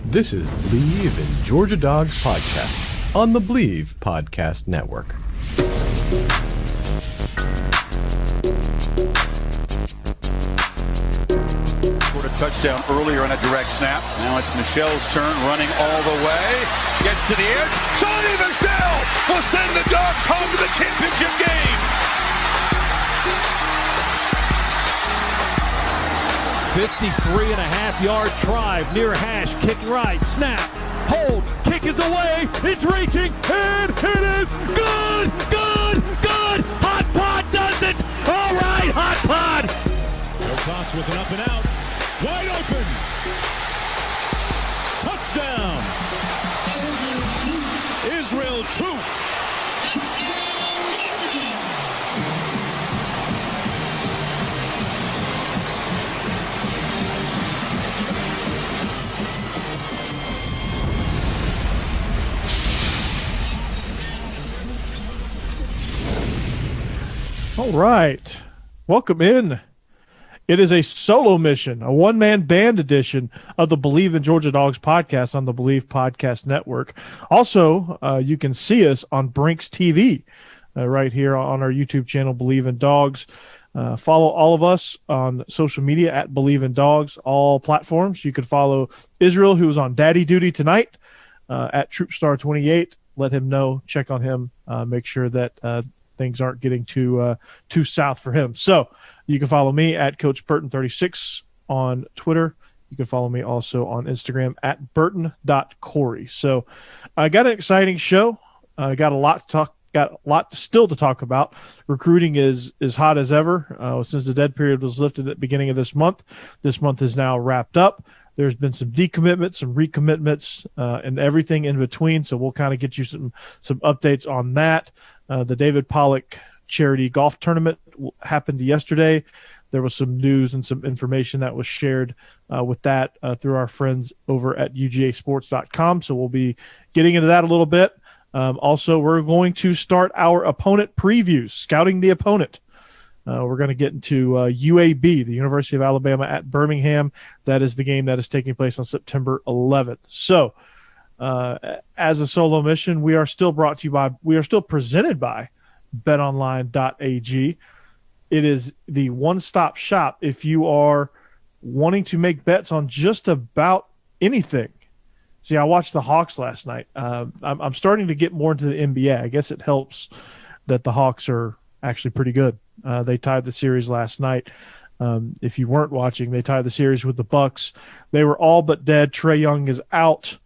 This is Believe in Georgia Dogs podcast on the Believe Podcast Network. Scored a touchdown earlier on a direct snap. Now it's Michelle's turn, running all the way. Gets to the edge. Sonny Michelle will send the Dogs home to the championship game. 53.5-yard drive near hash, kick right, snap, hold, kick is away, it's reaching, and it is good, good, good. Hot Pod does it. All right, Hot Pod. No Cox with an up and out, wide open. Touchdown. Israel Truth. All right. Welcome in. It is a solo mission, a one-man band edition of the Believe in Georgia Dogs podcast on the Believe Podcast Network. Also, you can see us on Brinks TV right here on our YouTube channel, Believe in Dogs. Follow all of us on social media at Believe in Dogs, all platforms. You can follow Israel, who is on daddy duty tonight, at TroopStar28. Let him know. Check on him. Make sure that things aren't getting too south for him. So you can follow me at Coach Burton36 on Twitter. You can follow me also on Instagram at burton.corey. So I got an exciting show. Got a lot still to talk about. Recruiting is hot as ever. Since the dead period was lifted at the beginning of this month. This month is now wrapped up. There's been some decommitments, some recommitments, and everything in between. So we'll kind of get you some updates on that. The David Pollock charity golf tournament happened yesterday. There was some news and some information that was shared with that through our friends over at UGAsports.com. So we'll be getting into that a little bit. Also, we're going to start our opponent previews, scouting the opponent. We're going to get into UAB, the University of Alabama at Birmingham. That is the game that is taking place on September 11th. So, as a solo mission, we are still presented by betonline.ag. It is the one-stop shop if you are wanting to make bets on just about anything. See, I watched the Hawks last night. I'm starting to get more into the NBA. I guess it helps that the Hawks are actually pretty good. They tied the series last night. If you weren't watching, they tied the series with the Bucks. They were all but dead. Trae Young is out.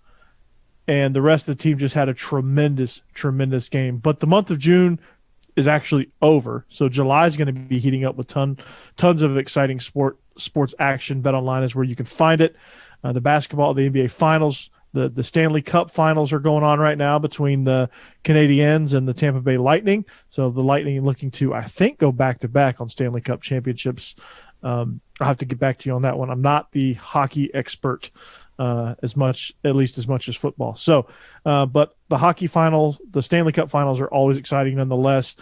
And the rest of the team just had a tremendous, tremendous game. But the month of June is actually over. So July is going to be heating up with tons of exciting sports action. BetOnline is where you can find it. The basketball, the NBA Finals, the Stanley Cup Finals are going on right now between the Canadiens and the Tampa Bay Lightning. So the Lightning are looking to, I think, go back-to-back on Stanley Cup championships. I'll have to get back to you on that one. I'm not the hockey expert as much as football. So, but the hockey final, the Stanley Cup finals are always exciting nonetheless.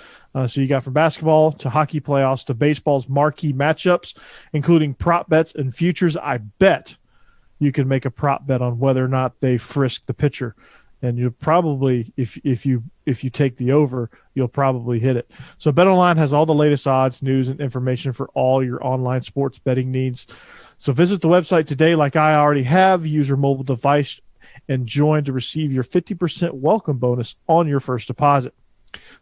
So you got from basketball to hockey playoffs to baseball's marquee matchups, including prop bets and futures. I bet you can make a prop bet on whether or not they frisk the pitcher. And you'll probably, if you take the over, you'll probably hit it. So BetOnline has all the latest odds, news, and information for all your online sports betting needs. So visit the website today like I already have. Use your mobile device and join to receive your 50% welcome bonus on your first deposit.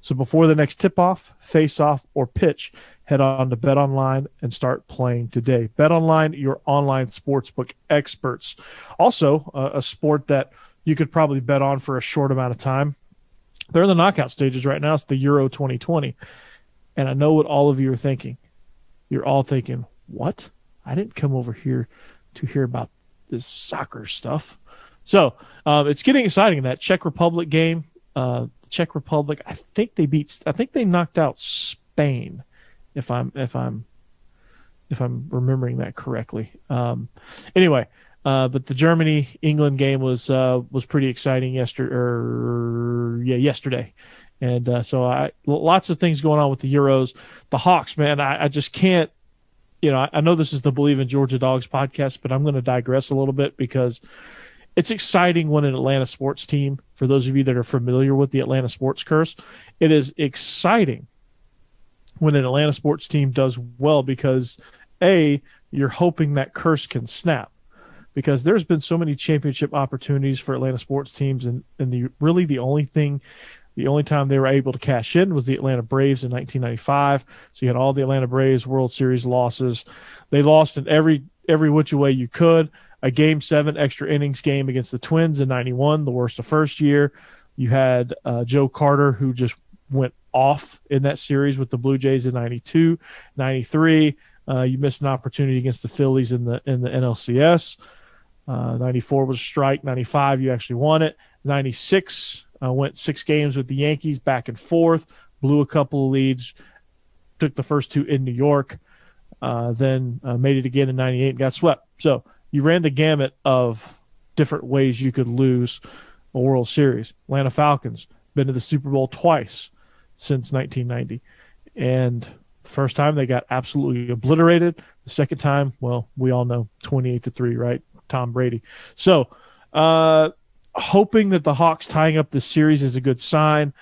So before the next tip-off, face-off, or pitch, head on to BetOnline and start playing today. BetOnline, your online sportsbook experts. Also, a sport that you could probably bet on for a short amount of time. They're in the knockout stages right now. It's the Euro 2020. And I know what all of you are thinking. You're all thinking, what? I didn't come over here to hear about this soccer stuff. So it's getting exciting in that Czech Republic game. Czech Republic, I think they knocked out Spain, if I'm remembering that correctly. Anyway, but the Germany-England game was pretty exciting yesterday. And so lots of things going on with the Euros. The Hawks, man, I just can't. I know this is the Believe in Georgia Dogs podcast, but I'm going to digress a little bit because it's exciting when an Atlanta sports team, for those of you that are familiar with the Atlanta sports curse, it is exciting when an Atlanta sports team does well because, A, you're hoping that curse can snap. Because there's been so many championship opportunities for Atlanta sports teams, and the only time they were able to cash in was the Atlanta Braves in 1995. So you had all the Atlanta Braves World Series losses. They lost in every which way you could. A Game 7 extra innings game against the Twins in 91, the worst of first year. You had Joe Carter, who just went off in that series with the Blue Jays in 92, 93. You missed an opportunity against the Phillies in the NLCS. 94 was a strike. 95, you actually won it. 96, went 6 games with the Yankees back and forth, blew a couple of leads, took the first 2 in New York, then made it again in 98 and got swept. So you ran the gamut of different ways you could lose a World Series. Atlanta Falcons, been to the Super Bowl twice since 1990. And the first time they got absolutely obliterated. The second time, well, we all know 28-3, right? Tom Brady. So hoping that the Hawks tying up this series is a good sign.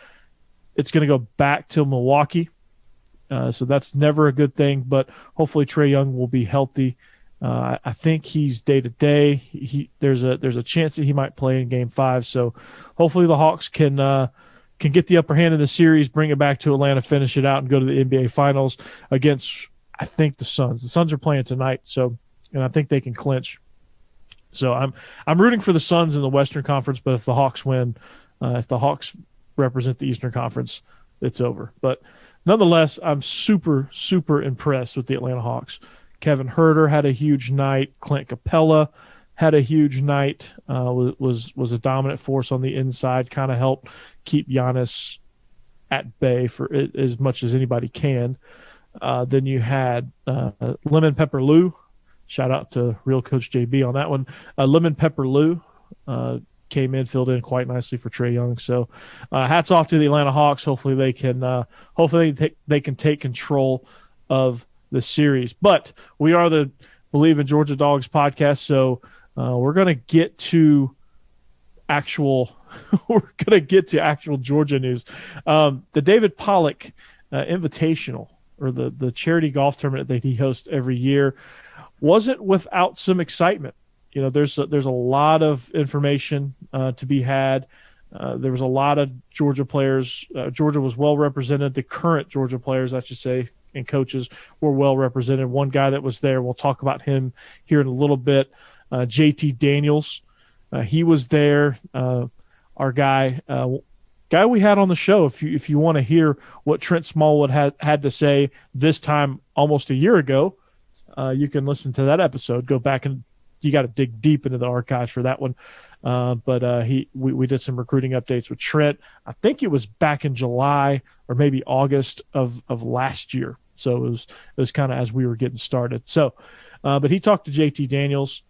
It's going to go back to Milwaukee. So that's never a good thing, but hopefully Trae Young will be healthy. I think he's day-to-day. There's a chance that he might play in Game 5. So hopefully the Hawks can get the upper hand in the series, bring it back to Atlanta, finish it out, and go to the NBA Finals against, I think, the Suns. The Suns are playing tonight, and I think they can clinch. So I'm rooting for the Suns in the Western Conference, but if the Hawks win, if the Hawks represent the Eastern Conference, it's over. But nonetheless, I'm super, super impressed with the Atlanta Hawks. Kevin Huerter had a huge night. Clint Capella had a huge night. Was a dominant force on the inside. Kind of helped keep Giannis at bay for as much as anybody can. Then you had Lemon Pepper Lou. Shout out to Real Coach JB on that one. Lemon Pepper Lou came in, filled in quite nicely for Trae Young. So hats off to the Atlanta Hawks. Hopefully they can take control of the series. But we are the Believe in Georgia Dogs podcast, so we're going to get to actual Georgia news. The David Pollock Invitational, or the charity golf tournament that he hosts every year, wasn't without some excitement. You know, there's a lot of information to be had. There was a lot of Georgia players. Georgia was well represented. The current Georgia players, I should say, and coaches were well represented. One guy that was there, we'll talk about him here in a little bit, JT Daniels. He was there. Our guy we had on the show. If you want to hear what Trent Smallwood had to say this time almost a year ago, you can listen to that episode. Go back and you got to dig deep into the archives for that one. But we did some recruiting updates with Trent. I think it was back in July or maybe August of last year. So it was kind of as we were getting started. So, but he talked to JT Daniels,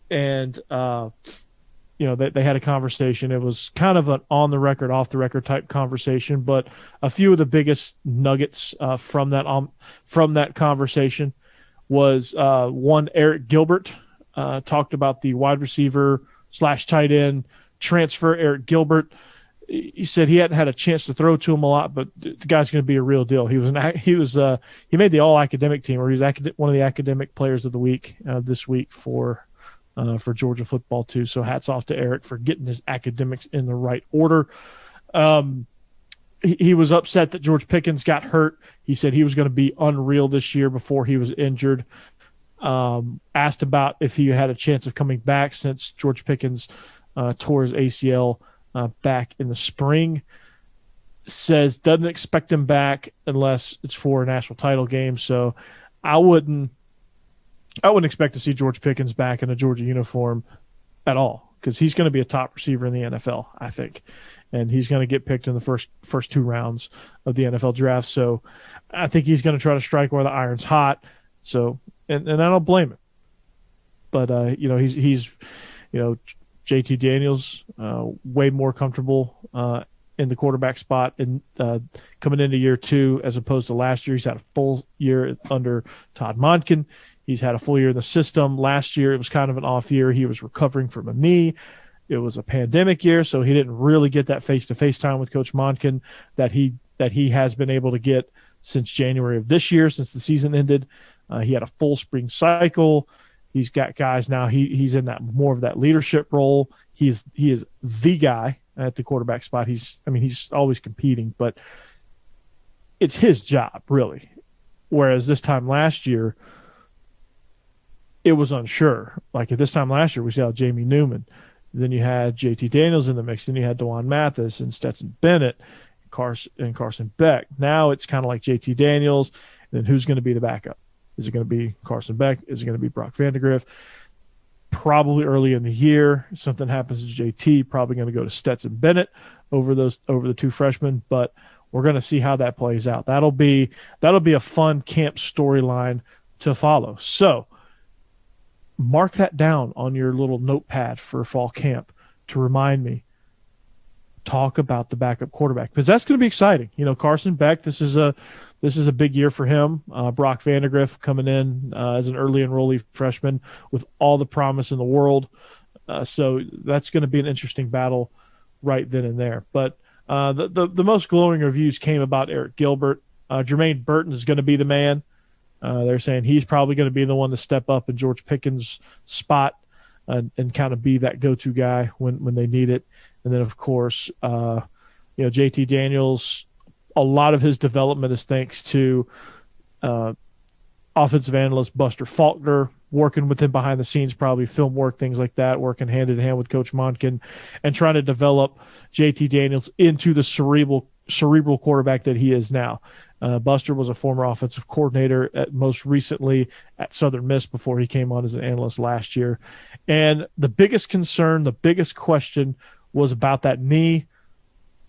and they had a conversation. It was kind of an on the record, off the record type conversation, but a few of the biggest nuggets from that conversation was one. ARIK Gilbert talked about the wide receiver / tight end transfer. ARIK Gilbert, he said he hadn't had a chance to throw to him a lot, but the guy's going to be a real deal. He made the all academic team, or he was one of the academic players of the week this week for Georgia football too. So hats off to ARIK for getting his academics in the right order. He was upset that George Pickens got hurt. He said he was going to be unreal this year before he was injured. Asked about if he had a chance of coming back since George Pickens tore his ACL back in the spring. Says doesn't expect him back unless it's for a national title game. So I wouldn't expect to see George Pickens back in a Georgia uniform at all, because he's going to be a top receiver in the NFL, I think. And he's going to get picked in the first 2 rounds of the NFL draft. So I think he's going to try to strike while the iron's hot. So, and I don't blame him. But, he's JT Daniels, way more comfortable in the quarterback spot and coming into year 2 as opposed to last year. He's had a full year under Todd Monken. He's had a full year in the system. Last year, it was kind of an off year. He was recovering from a knee. It was a pandemic year, so he didn't really get that face-to-face time with Coach Monken that he has been able to get since January of this year, since the season ended. He had a full spring cycle. He's got guys now. He's in that more of that leadership role. He is the guy at the quarterback spot. He's always competing, but it's his job really. Whereas this time last year, it was unsure. Like at this time last year, we saw Jamie Newman. Then you had JT Daniels in the mix. Then you had DeJuan Mathis and Stetson Bennett and Carson Beck. Now it's kind of like JT Daniels. And then who's going to be the backup? Is it going to be Carson Beck? Is it going to be Brock Vandegrift? Probably early in the year, something happens to JT. Probably going to go to Stetson Bennett over the two freshmen. But we're going to see how that plays out. That'll be a fun camp storyline to follow. So mark that down on your little notepad for fall camp to remind me. Talk about the backup quarterback because that's going to be exciting. Carson Beck, this is a big year for him. Brock Vandegrift coming in as an early enrollee freshman with all the promise in the world. So that's going to be an interesting battle right then and there. But the most glowing reviews came about ARIK Gilbert. Jermaine Burton is going to be the man. They're saying he's probably going to be the one to step up in George Pickens' spot and kind of be that go-to guy when they need it. And then, of course, JT Daniels, a lot of his development is thanks to offensive analyst Buster Faulkner, working with him behind the scenes, probably film work, things like that, working hand in hand with Coach Monken and trying to develop JT Daniels into the cerebral quarterback that he is now. Buster was a former offensive coordinator most recently at Southern Miss before he came on as an analyst last year. And the biggest concern, the biggest question was about that knee.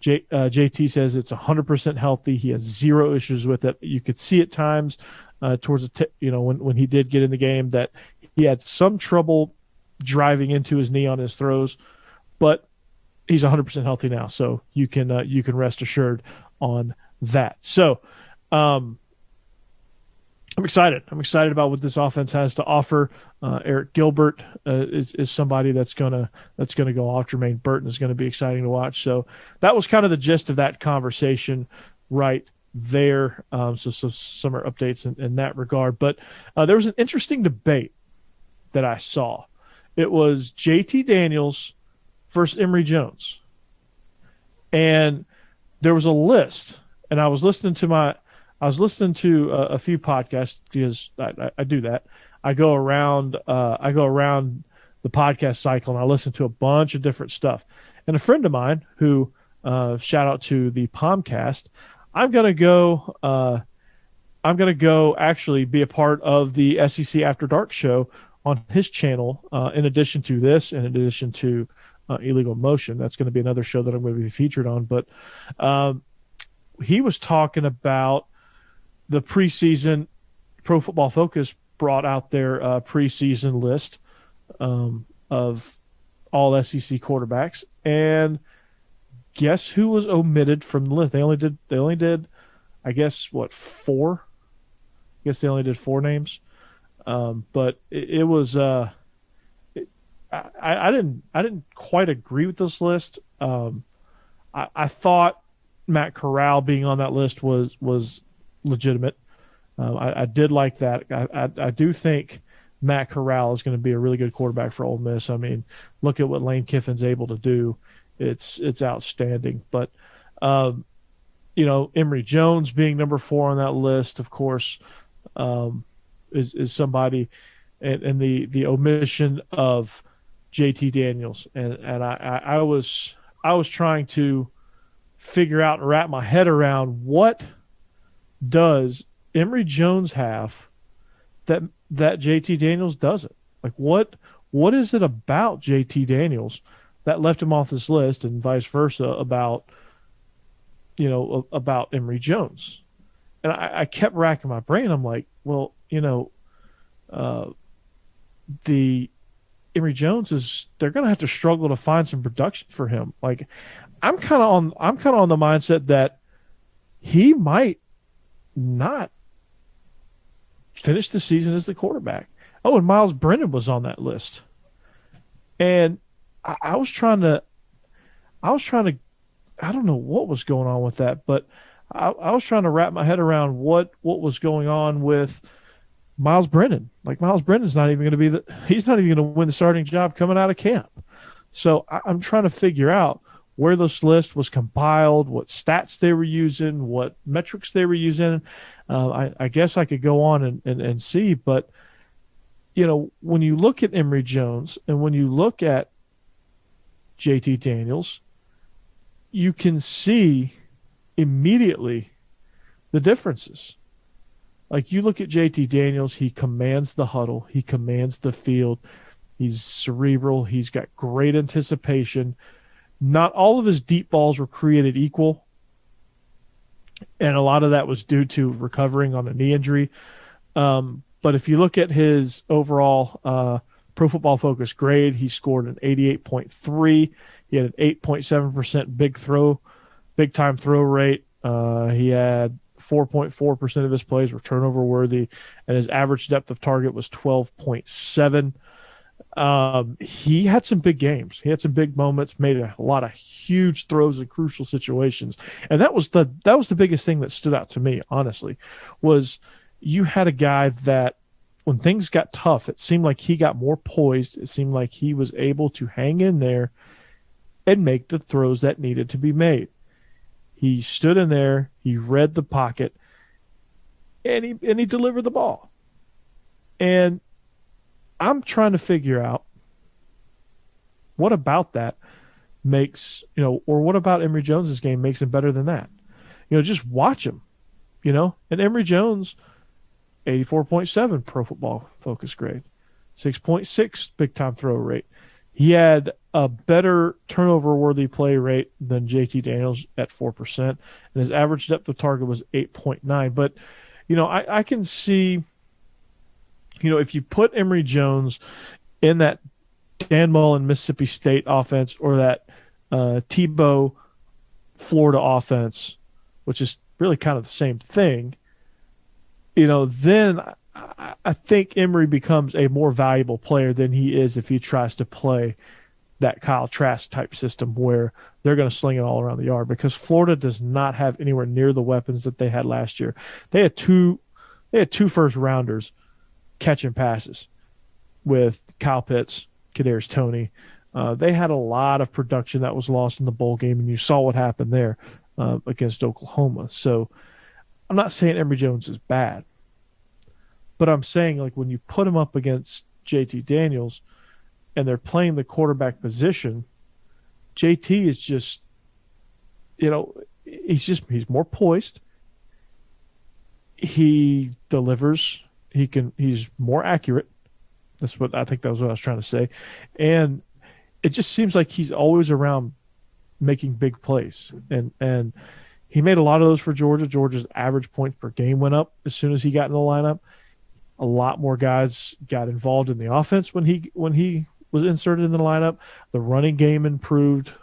JT says it's 100% healthy. He has zero issues with it. You could see at times towards when he did get in the game that he had some trouble driving into his knee on his throws, but he's 100% healthy now. So you can rest assured on that. So I'm excited. I'm excited about what this offense has to offer. ARIK Gilbert is somebody that's gonna go off. Jermaine Burton is going to be exciting to watch. So that was kind of the gist of that conversation right there. So summer updates in that regard. But there was an interesting debate that I saw. It was JT Daniels versus Emory Jones, and there was a list. And I was listening to a few podcasts because I do that. I go around the podcast cycle and I listen to a bunch of different stuff. And a friend of mine who shout out to the Palmcast, I'm gonna go actually be a part of the SEC After Dark show on his channel. In addition to this, in addition to Illegal Motion, that's going to be another show that I'm going to be featured on. But he was talking about the preseason. Pro Football Focus brought out their preseason list of all SEC quarterbacks, and guess who was omitted from the list? They only did, I guess, four? I guess they only did four names, but it was. I didn't quite agree with this list. I thought Matt Corral being on that list was legitimate. I did like that. I do think Matt Corral is going to be a really good quarterback for Ole Miss. I mean, look at what Lane Kiffin's able to do. It's outstanding. But Emory Jones being number 4 on that list, of course, is somebody, and the omission of JT Daniels, and I was trying to figure out and wrap my head around what does Emory Jones have that JT Daniels doesn't. Like what is it about JT Daniels that left him off this list, and vice versa about Emory Jones? And I kept racking my brain. I'm like, well, the Emory Jones they're going to have to struggle to find some production for him. Like I'm kind of on the mindset that he might not finish the season as the quarterback. Oh, and Miles Brennan was on that list. And I was trying to, I don't know what was going on with that, but I was trying to wrap my head around what was going on with Miles Brennan. Like, Miles Brennan's not even going to be he's not even going to win the starting job coming out of camp. So I'm trying to figure out where this list was compiled, what stats they were using, what metrics they were using. I guess I could go on and see, but when you look at Emory Jones and when you look at JT Daniels, you can see immediately the differences. Like, you look at JT Daniels, he commands the huddle, he commands the field, he's cerebral, he's got great anticipation. Not all of his deep balls were created equal, and a lot of that was due to recovering on a knee injury. But if you look at his overall Pro Football Focus grade, he scored an 88.3. He had an 8.7% big time throw rate. He had 4.4% of his plays were turnover worthy, and his average depth of target was 12.7. He had some big games. He had some big moments, made a lot of huge throws in crucial situations. And that was the biggest thing that stood out to me, honestly, was you had a guy that when things got tough, it seemed like he got more poised. It seemed like he was able to hang in there and make the throws that needed to be made. He stood in there, he read the pocket, and he delivered the ball. And I'm trying to figure out what about that makes, or what about Emory Jones's game makes him better than that. Just watch him, and Emory Jones, 84.7 Pro Football Focus grade, 6.6 big time throw rate. He had a better turnover-worthy play rate than JT Daniels at 4%, and his average depth of target was 8.9. But, I can see, if you put Emory Jones in that Dan Mullen Mississippi State offense or that Tebow Florida offense, which is really kind of the same thing, then I think Emory becomes a more valuable player than he is if he tries to play that Kyle Trask type system where they're going to sling it all around the yard, because Florida does not have anywhere near the weapons that they had last year. They had two first rounders catching passes with Kyle Pitts, Kadarius Toney. They had a lot of production that was lost in the bowl game, and you saw what happened there against Oklahoma. So I'm not saying Emory Jones is bad, but I'm saying, like, when you put him up against JT Daniels and they're playing the quarterback position, JT is just, he's more poised. He delivers. He's more accurate. That's what I think that was what I was trying to say. And it just seems like he's always around making big plays. And he made a lot of those for Georgia. Georgia's average points per game went up as soon as he got in the lineup. A lot more guys got involved in the offense when he was inserted in the lineup. The running game improved.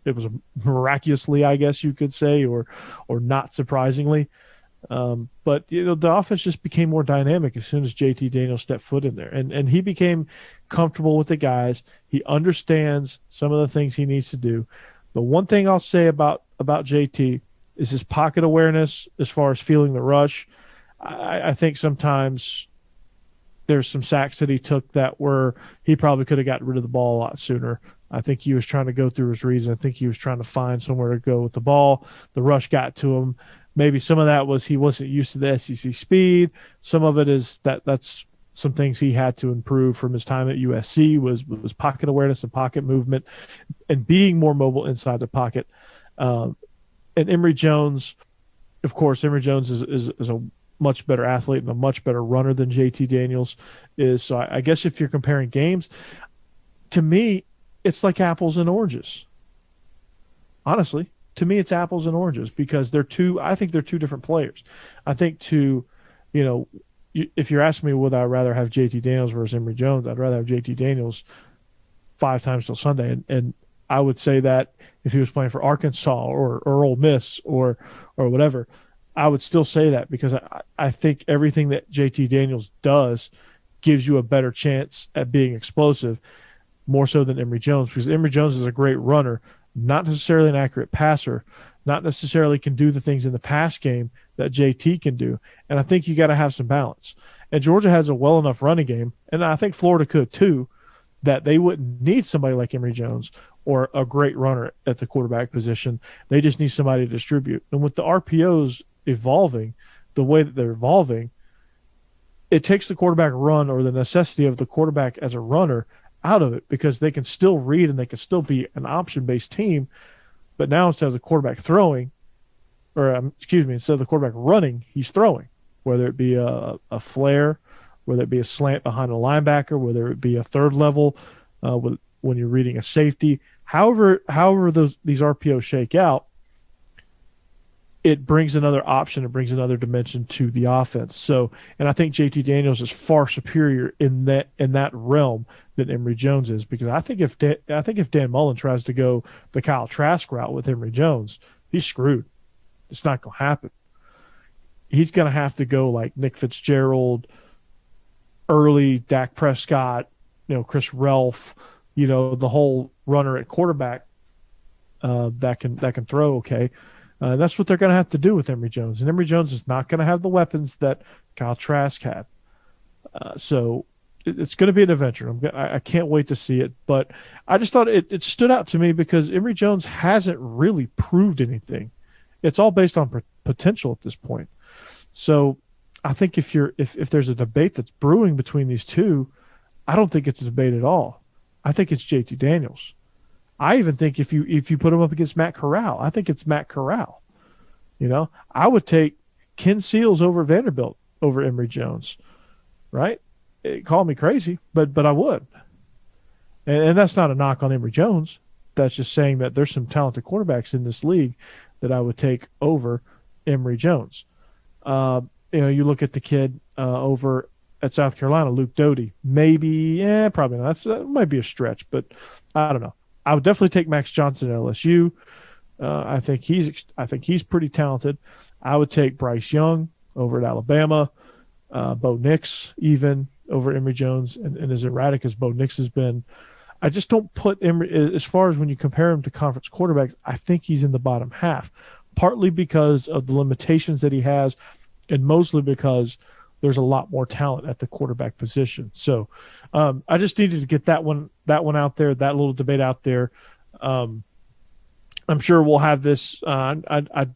It was miraculously, I guess you could say, or not surprisingly. But the offense just became more dynamic as soon as JT Daniels stepped foot in there, and he became comfortable with the guys. He understands some of the things he needs to do. The one thing I'll say about JT is his pocket awareness as far as feeling the rush. I think sometimes there's some sacks that he took that were he probably could have gotten rid of the ball a lot sooner. I think he was trying to go through his reason. I think he was trying to find somewhere to go with the ball. The rush got to him. Maybe some of that was he wasn't used to the SEC speed. Some of it is that's some things he had to improve from his time at USC was pocket awareness and pocket movement and being more mobile inside the pocket. And Emory Jones, of course, Emory Jones is a much better athlete and a much better runner than JT Daniels is. So I guess if you're comparing games, to me, it's like apples and oranges. Honestly, to me, it's apples and oranges because I think they're two different players. I think if you're asking me would I rather have JT Daniels versus Emory Jones, I'd rather have JT Daniels 5 times till Sunday. And I would say that if he was playing for Arkansas or Ole Miss or whatever, I would still say that because I think everything that JT Daniels does gives you a better chance at being explosive. more so than Emory Jones, because Emory Jones is a great runner, not necessarily an accurate passer, not necessarily can do the things in the pass game that JT can do. And I think you got to have some balance. And Georgia has a well enough running game, and I think Florida could too, that they wouldn't need somebody like Emory Jones or a great runner at the quarterback position. They just need somebody to distribute. And with the RPOs evolving the way that they're evolving, it takes the quarterback run, or the necessity of the quarterback as a runner, out of it, because they can still read and they can still be an option-based team. But now instead of the quarterback throwing, instead of the quarterback running, he's throwing, whether it be a flare, whether it be a slant behind a linebacker, whether it be a third level when you're reading a safety. However these RPOs shake out, it brings another option. It brings another dimension to the offense. So, and I think JT Daniels is far superior in that realm than Emory Jones is, because I think if Dan Mullen tries to go the Kyle Trask route with Emory Jones, he's screwed. It's not going to happen. He's going to have to go like Nick Fitzgerald, early Dak Prescott, Chris Relf, the whole runner at quarterback that can throw okay. That's what they're going to have to do with Emory Jones. And Emory Jones is not going to have the weapons that Kyle Trask had. So it's going to be an adventure. I can't wait to see it. But I just thought it stood out to me because Emory Jones hasn't really proved anything. It's all based on potential at this point. So I think if there's a debate that's brewing between these two, I don't think it's a debate at all. I think it's JT Daniels. I even think if you put him up against Matt Corral, I think it's Matt Corral. I would take Ken Seals over Vanderbilt over Emory Jones, right? Call me crazy, but I would. And that's not a knock on Emory Jones. That's just saying that there's some talented quarterbacks in this league that I would take over Emory Jones. You look at the kid over at South Carolina, Luke Doty. Maybe, probably not. That might be a stretch, but I don't know. I would definitely take Max Johnson at LSU. I think he's pretty talented. I would take Bryce Young over at Alabama. Bo Nix even over Emory Jones, and as erratic as Bo Nix has been, I just don't put Emory, as far as when you compare him to conference quarterbacks, I think he's in the bottom half, partly because of the limitations that he has, and mostly because there's a lot more talent at the quarterback position. So I just needed to get that one out there, that little debate out there. I'm sure we'll have this. I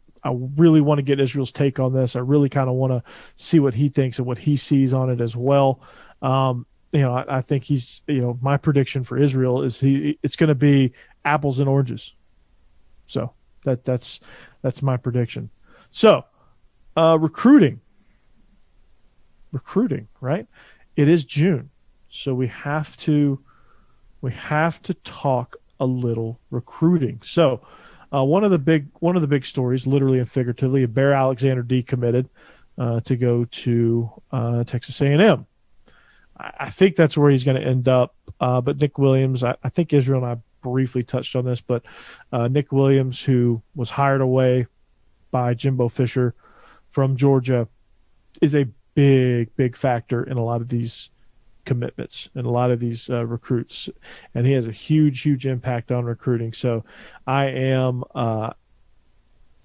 really want to get Israel's take on this. I really kind of want to see what he thinks and what he sees on it as well. I think he's, my prediction for Israel is it's going to be apples and oranges. So that's my prediction. So recruiting, right? It is June. So we have to talk a little recruiting. So one of the big stories, literally and figuratively, Bear Alexander decommitted to go to Texas A&M. I think that's where he's going to end up. But Nick Williams, I think Israel and I briefly touched on this, but Nick Williams, who was hired away by Jimbo Fisher from Georgia, is a big factor in a lot of these commitments and a lot of these recruits, and he has a huge impact on recruiting. So I am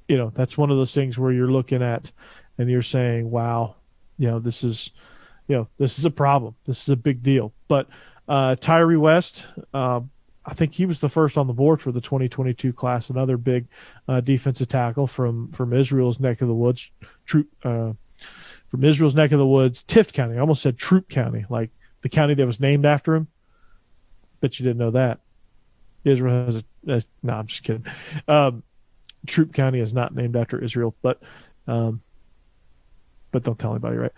that's one of those things where you're looking at and you're saying, wow, this is a problem, this is a big deal. But Tyree West, I think he was the first on the board for the 2022 class, another big defensive tackle from Israel's neck of the woods, Tift County. I almost said Troup County, like the county that was named after him. Bet you didn't know that. Israel has no, I'm just kidding. Troup County is not named after Israel, but don't tell anybody, right?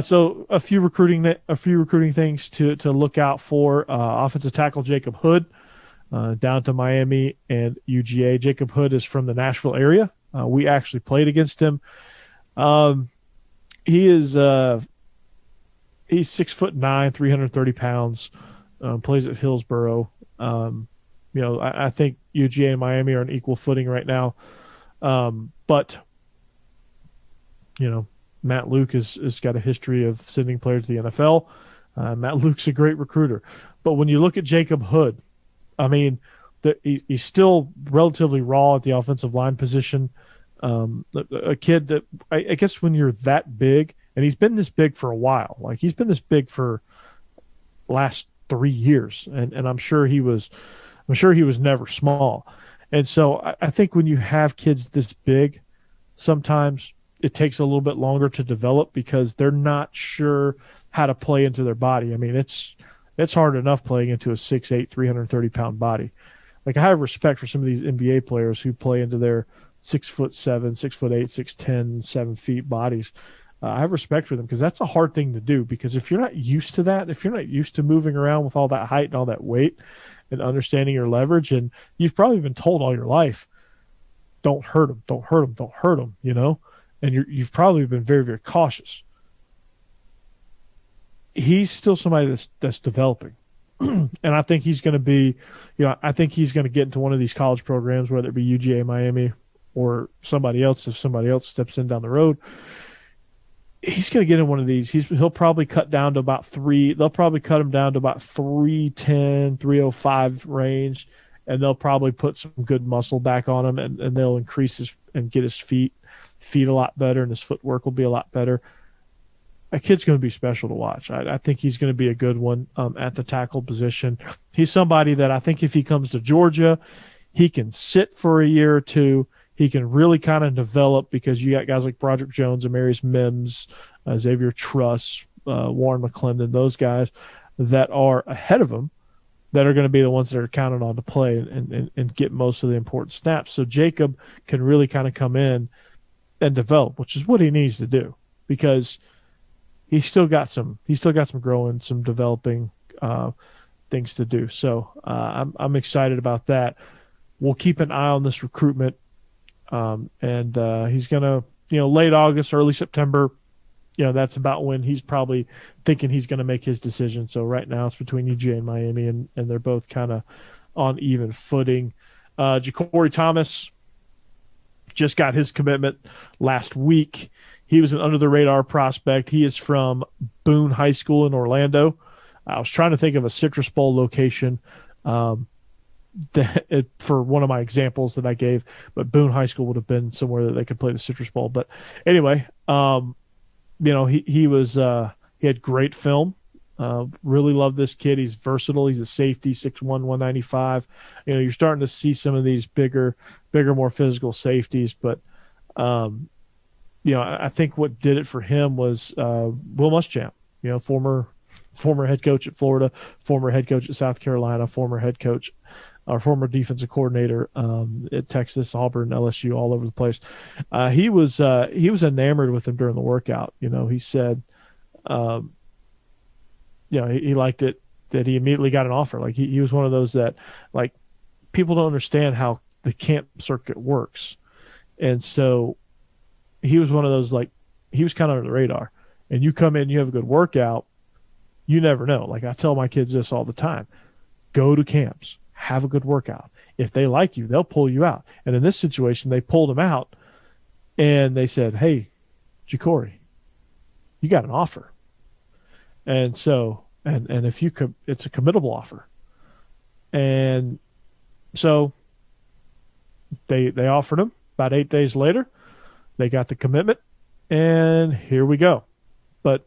So a few recruiting things to look out for. Offensive tackle Jacob Hood down to Miami and UGA. Jacob Hood is from the Nashville area. We actually played against him. He's 6'9", 330 pounds. Plays at Hillsboro. I think UGA and Miami are on equal footing right now. But Matt Luke has got a history of sending players to the NFL. Matt Luke's a great recruiter. But when you look at Jacob Hood, I mean, he's still relatively raw at the offensive line position. A kid that I guess when you're that big, and he's been this big for a while, like he's been this big for last 3 years, and I'm sure he was never small. And so I think when you have kids this big, sometimes it takes a little bit longer to develop because they're not sure how to play into their body. I mean, it's hard enough playing into a 6'8", 330-pound body. Like, I have respect for some of these NBA players who play into their 6'7", 6'8", 6'10", 7 feet bodies. I have respect for them because that's a hard thing to do, because if you're not used to that, if you're not used to moving around with all that height and all that weight and understanding your leverage, and you've probably been told all your life, don't hurt him, don't hurt him, don't hurt him, you know, and you've probably been very, very cautious. He's still somebody that's developing. And I think he's going to be, I think he's going to get into one of these college programs, whether it be UGA, Miami, or somebody else. If somebody else steps in down the road, he's going to get in one of these. He'll probably cut down to about 3. They'll probably cut him down to about 310, 305 range, and they'll probably put some good muscle back on him, and they'll increase his and get his feet a lot better, and his footwork will be a lot better. That kid's going to be special to watch. I think he's going to be a good one at the tackle position. He's somebody that I think if he comes to Georgia, he can sit for a year or two. He can really kind of develop, because you got guys like Broderick Jones, Amarius Mims, Xavier Truss, Warren McClendon, those guys that are ahead of him that are going to be the ones that are counted on to play and get most of the important snaps. So Jacob can really kind of come in and develop, which is what he needs to do, because he's still got some growing, some developing things to do. So I'm excited about that. We'll keep an eye on this recruitment, and he's gonna, late August, early September. That's about when he's probably thinking he's going to make his decision. So right now it's between UGA and Miami, and they're both kind of on even footing. Ja'Cory Thomas just got his commitment last week. He was an under-the-radar prospect. He is from Boone High School in Orlando. I was trying to think of a Citrus Bowl location for one of my examples that I gave, but Boone High School would have been somewhere that they could play the Citrus Bowl. But anyway, he had great film. Really love this kid. He's versatile. He's a safety, 6'1", 195. You're starting to see some of these bigger, more physical safeties, but I think what did it for him was Will Muschamp, former head coach at Florida, former head coach at South Carolina, former defensive coordinator at Texas, Auburn, LSU, all over the place. He was enamored with him during the workout. He said, he liked it, that he immediately got an offer. Like he was one of those that, like, people don't understand how the camp circuit works, and so he was one of those, like, he was kind of under the radar. And you come in, you have a good workout, you never know. Like, I tell my kids this all the time: go to camps, have a good workout. If they like you, they'll pull you out. And in this situation, they pulled him out, and they said, "Hey, Ja'Cory, you got an offer." And so, and if you could, it's a committable offer. And so they offered him. About 8 days later, they got the commitment, and here we go. But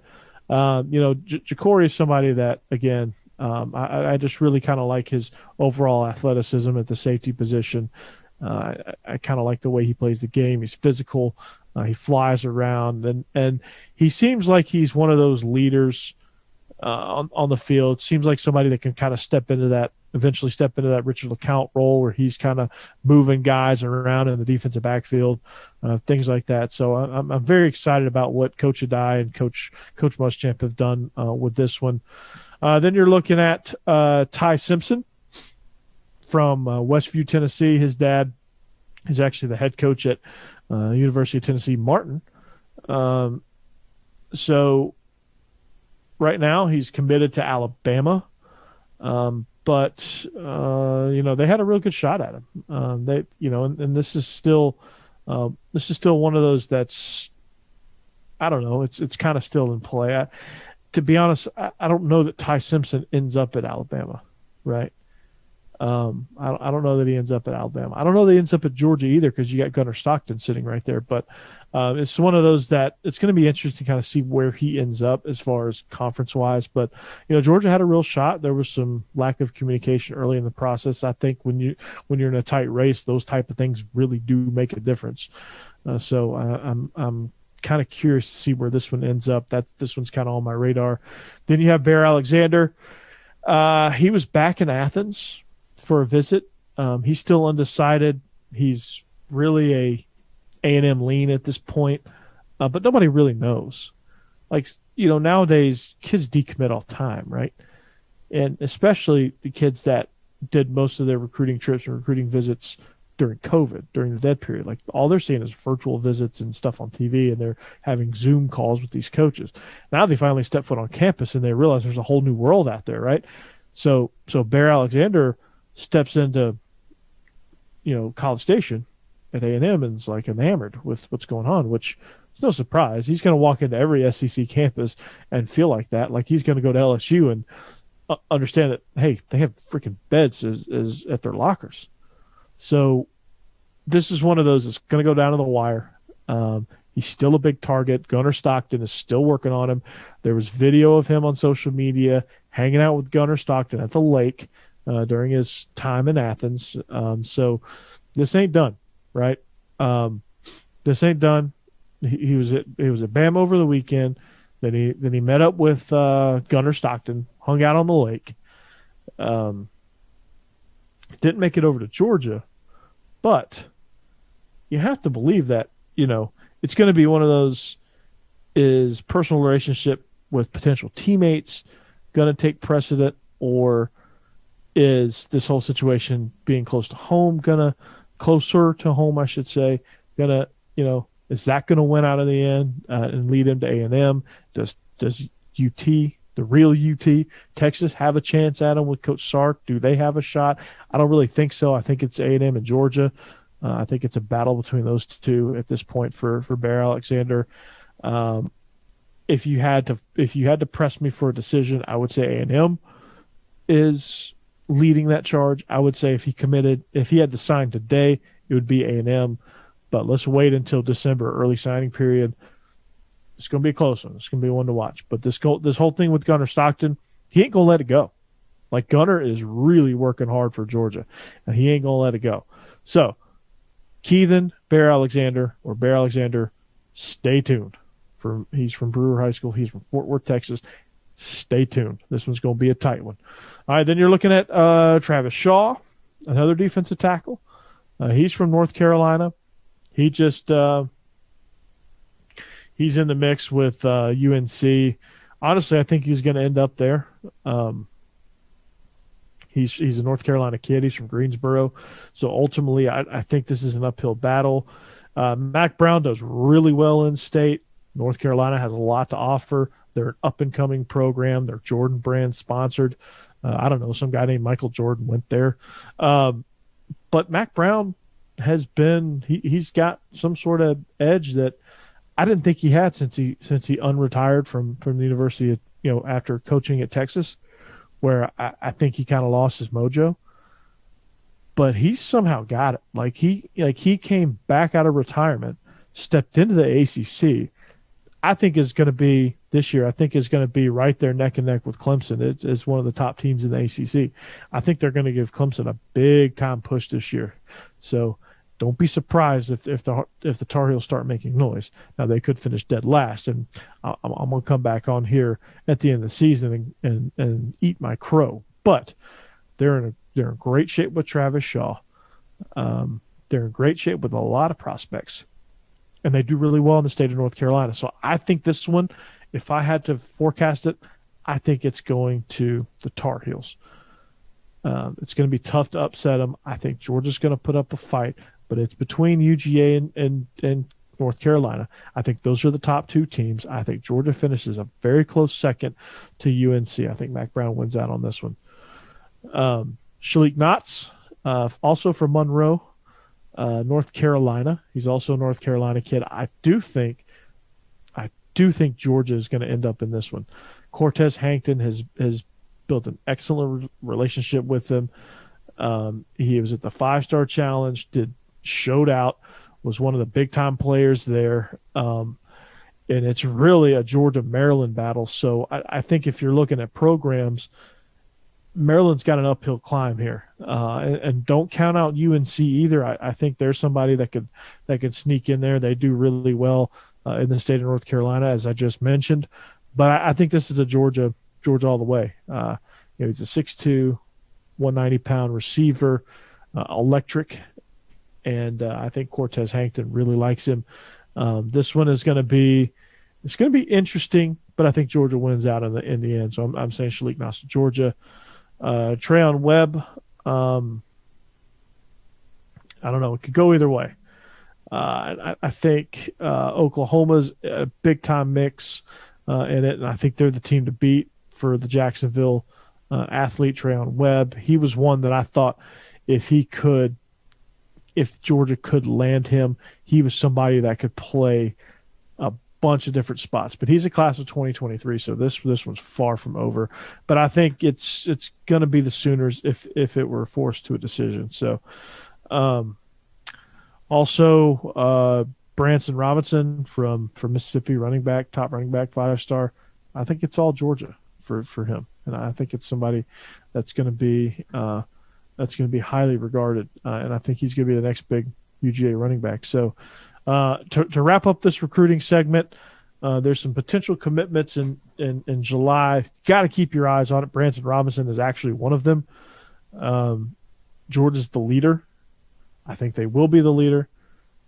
Ja'Cory is somebody that, again, I just really kind of like his overall athleticism at the safety position. I kind of like the way he plays the game. He's physical. He flies around, and he seems like he's one of those leaders on the field. Seems like somebody that can kind of eventually step into that Richard LeCounte role, where he's kind of moving guys around in the defensive backfield, things like that. So I'm very excited about what Coach Adai and Coach Muschamp have done with this one. Then you're looking at Ty Simpson from Westview, Tennessee. His dad is actually the head coach at University of Tennessee Martin. So right now he's committed to Alabama. But they had a real good shot at him. And this is still one of those that's, I don't know, it's kind of still in play. to be honest, I don't know that Ty Simpson ends up at Alabama, right? I don't know that he ends up at Alabama. I don't know that he ends up at Georgia either, because you got Gunnar Stockton sitting right there. But it's one of those that it's going to be interesting to kind of see where he ends up as far as conference-wise. But, Georgia had a real shot. There was some lack of communication early in the process. I think when you're in a tight race, those type of things really do make a difference. So I'm kind of curious to see where this one ends up. This one's kind of on my radar. Then you have Bear Alexander. He was back in Athens for a visit. He's still undecided. He's really a A&M lean at this point, but nobody really knows. Nowadays kids decommit all the time, right? And especially the kids that did most of their recruiting trips and recruiting visits during COVID, during the dead period. Like, all they're seeing is virtual visits and stuff on TV, and they're having Zoom calls with these coaches. Now they finally step foot on campus and they realize there's a whole new world out there, right? So Bear Alexander steps into, College Station at A&M and is like enamored with what's going on, which is no surprise. He's going to walk into every SEC campus and feel like that. Like, he's going to go to LSU and understand that, hey, they have freaking beds as at their lockers. So this is one of those that's going to go down to the wire. He's still a big target. Gunnar Stockton is still working on him. There was video of him on social media hanging out with Gunnar Stockton at the lake during his time in Athens. So this ain't done, right? This ain't done. He was at Bama over the weekend. Then he met up with Gunnar Stockton, hung out on the lake. Didn't make it over to Georgia, but you have to believe that, it's going to be one of those, is personal relationship with potential teammates going to take precedent, or is this whole situation being closer to home, I should say, is that going to win out in the end and lead him to A&M? Does UT, the real UT, Texas, have a chance at him with Coach Sark? Do they have a shot? I don't really think so. I think it's A&M and Georgia. I think it's a battle between those two at this point for Bear Alexander. If you had to press me for a decision, I would say A&M is leading that charge. I would say if he had to sign today, it would be A&M. But let's wait until December, early signing period. It's going to be a close one. It's going to be one to watch. But this whole thing with Gunnar Stockton, he ain't going to let it go. Like, Gunnar is really working hard for Georgia, and he ain't going to let it go. So, Keithan, Bear Alexander, stay tuned. He's from Brewer High School. He's from Fort Worth, Texas. Stay tuned. This one's going to be a tight one. All right, then you're looking at Travis Shaw, another defensive tackle. He's from North Carolina. He just he's in the mix with UNC. Honestly, I think he's going to end up there. He's a North Carolina kid. He's from Greensboro. So ultimately, I think this is an uphill battle. Mac Brown does really well in state. North Carolina has a lot to offer. They're an up-and-coming program. They're Jordan brand sponsored. I don't know, some guy named Michael Jordan went there. But Mac Brown has been he's got some sort of edge that I didn't think he had since he unretired from the university, after coaching at Texas, where I think he kind of lost his mojo. But he's somehow got it. He came back out of retirement, stepped into the ACC. I think is going to be this year. I think is going to be right there neck and neck with Clemson. It's one of the top teams in the ACC. I think they're going to give Clemson a big time push this year. So don't be surprised if the Tar Heels start making noise. Now, they could finish dead last, and I'm going to come back on here at the end of the season and eat my crow. But they're in great shape with Travis Shaw. They're in great shape with a lot of prospects, and they do really well in the state of North Carolina. So I think this one, if I had to forecast it, I think it's going to the Tar Heels. It's going to be tough to upset them. I think Georgia's going to put up a fight, but it's between UGA and North Carolina. I think those are the top two teams. I think Georgia finishes a very close second to UNC. I think Mac Brown wins out on this one. Shalik Knotts, also from Monroe, North Carolina. He's also a North Carolina kid. I do think Georgia is going to end up in this one. Cortez Hankton has built an excellent relationship with him. He was at the 5-star challenge, showed out, was one of the big time players there. And it's really a Georgia-Maryland battle. So I think if you're looking at programs, Maryland's got an uphill climb here. And don't count out UNC either. I think there's somebody that could sneak in there. They do really well in the state of North Carolina, as I just mentioned. But I think this is a Georgia all the way. He's a 6'2", 190-pound receiver, electric, and I think Cortez Hankton really likes him. This one is going to be interesting, but I think Georgia wins out in the end. So I'm saying Shalik Nasta, Georgia. Trayon Webb, I don't know. It could go either way. I think Oklahoma's a big-time mix in it, and I think they're the team to beat for the Jacksonville athlete, Trayon Webb. He was one that I thought if Georgia could land him, he was somebody that could play a bunch of different spots. But he's a class of 2023, so this one's far from over. But I think it's going to be the Sooners if it were forced to a decision. So, also Branson Robinson from Mississippi, top running back, 5-star. I think it's all Georgia for him, and I think it's somebody that's going to be highly regarded, and I think he's going to be the next big UGA running back. So to wrap up this recruiting segment, there's some potential commitments in July. Got to keep your eyes on it. Branson Robinson is actually one of them. Georgia's the leader. I think they will be the leader.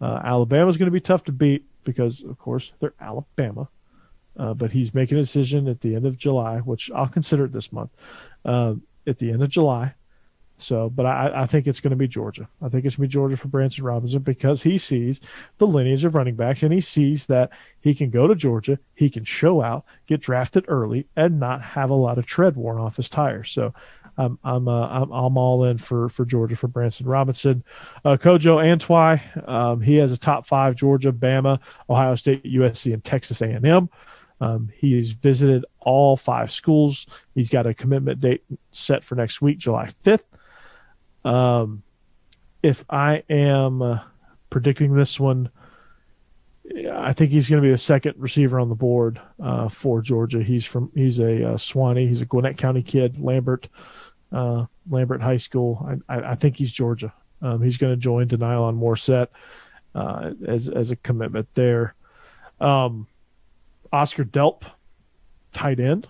Alabama's going to be tough to beat because, of course, they're Alabama. But he's making a decision at the end of July, which I'll consider it this month, at the end of July. So, but I think it's going to be Georgia. I think it's going to be Georgia for Branson Robinson because he sees the lineage of running backs and he sees that he can go to Georgia, he can show out, get drafted early, and not have a lot of tread worn off his tires. So, I'm all in for Georgia for Branson Robinson. Kojo Antwi, he has a top 5: Georgia, Bama, Ohio State, USC, and Texas A&M. He's visited all 5 schools. He's got a commitment date set for next week, July 5th. If I am predicting this one, I think he's going to be the second receiver on the board for Georgia. He's a Swanee. He's a Gwinnett County kid, Lambert High School. I think he's Georgia. He's going to join Denial on Morset as a commitment there. Oscar Delp, tight end.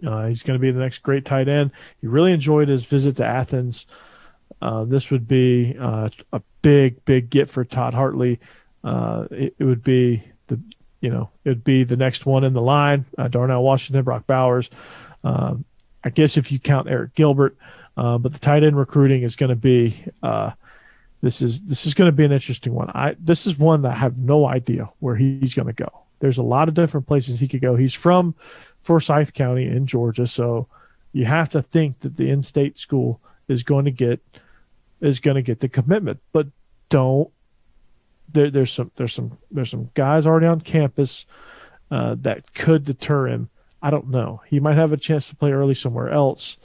He's going to be the next great tight end. He really enjoyed his visit to Athens. This would be a big get for Todd Hartley. It would be the next one in the line. Darnell Washington, Brock Bowers. I guess if you count ARIK Gilbert, but the tight end recruiting is going to be this is going to be an interesting one. This is one that I have no idea where he's going to go. There's a lot of different places he could go. He's from Forsyth County in Georgia, so you have to think that the in-state school is going to get the commitment. But there's some guys already on campus that could deter him. I don't know. He might have a chance to play early somewhere else.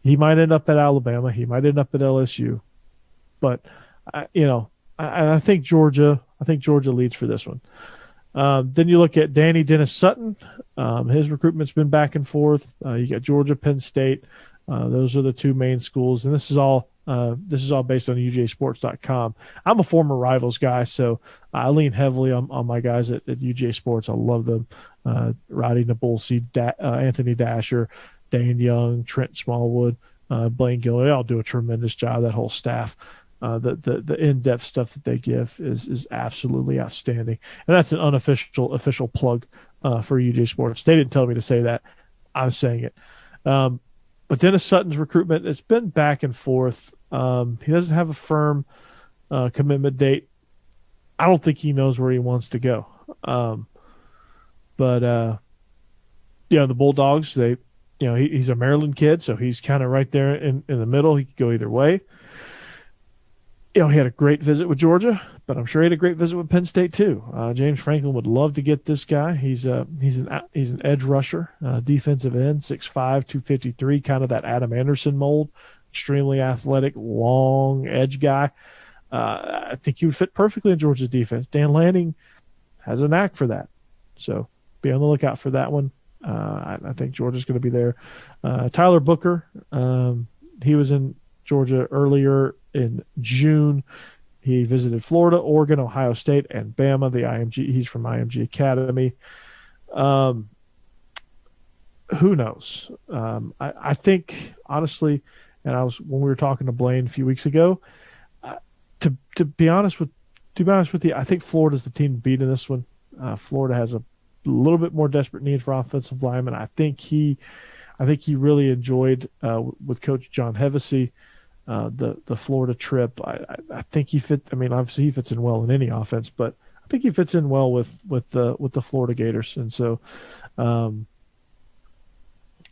He might end up at Alabama. He might end up at LSU. But I think Georgia leads for this one. Then you look at Danny Dennis Sutton. His recruitment's been back and forth. You got Georgia, Penn State. Those are the 2 main schools, and this is all based on UGAsports.com. I'm a former Rivals guy, so I lean heavily on my guys at UGA Sports. I love them. Roddy Nabulsi, Anthony Dasher, Dane Young, Trent Smallwood, Blaine Gill. They all do a tremendous job. That whole staff. The in-depth stuff that they give is absolutely outstanding. And that's an official plug for UJ Sports. They didn't tell me to say that. I'm saying it. But Dennis Sutton's recruitment, it's been back and forth. He doesn't have a firm commitment date. I don't think he knows where he wants to go. But the Bulldogs, he's a Maryland kid, so he's kind of right there in the middle. He could go either way. he had a great visit with Georgia, but I'm sure he had a great visit with Penn State too. James Franklin would love to get this guy. He's an edge rusher, defensive end, 6'5", 253, kind of that Adam Anderson mold, extremely athletic, long edge guy. I think he would fit perfectly in Georgia's defense. Dan Lanning has a knack for that, so be on the lookout for that one. I think Georgia's going to be there. Tyler Booker, he was in Georgia earlier in June. He visited Florida, Oregon, Ohio State, and Bama. He's from IMG Academy. Who knows? I think honestly, and when we were talking to Blaine a few weeks ago, to be honest with you, I think Florida's the team to beat in this one. Florida has a little bit more desperate need for offensive linemen. I think he really enjoyed with Coach John Hevesy the Florida trip. I think he fit. I mean, obviously he fits in well in any offense, but I think he fits in well with the Florida Gators. And so,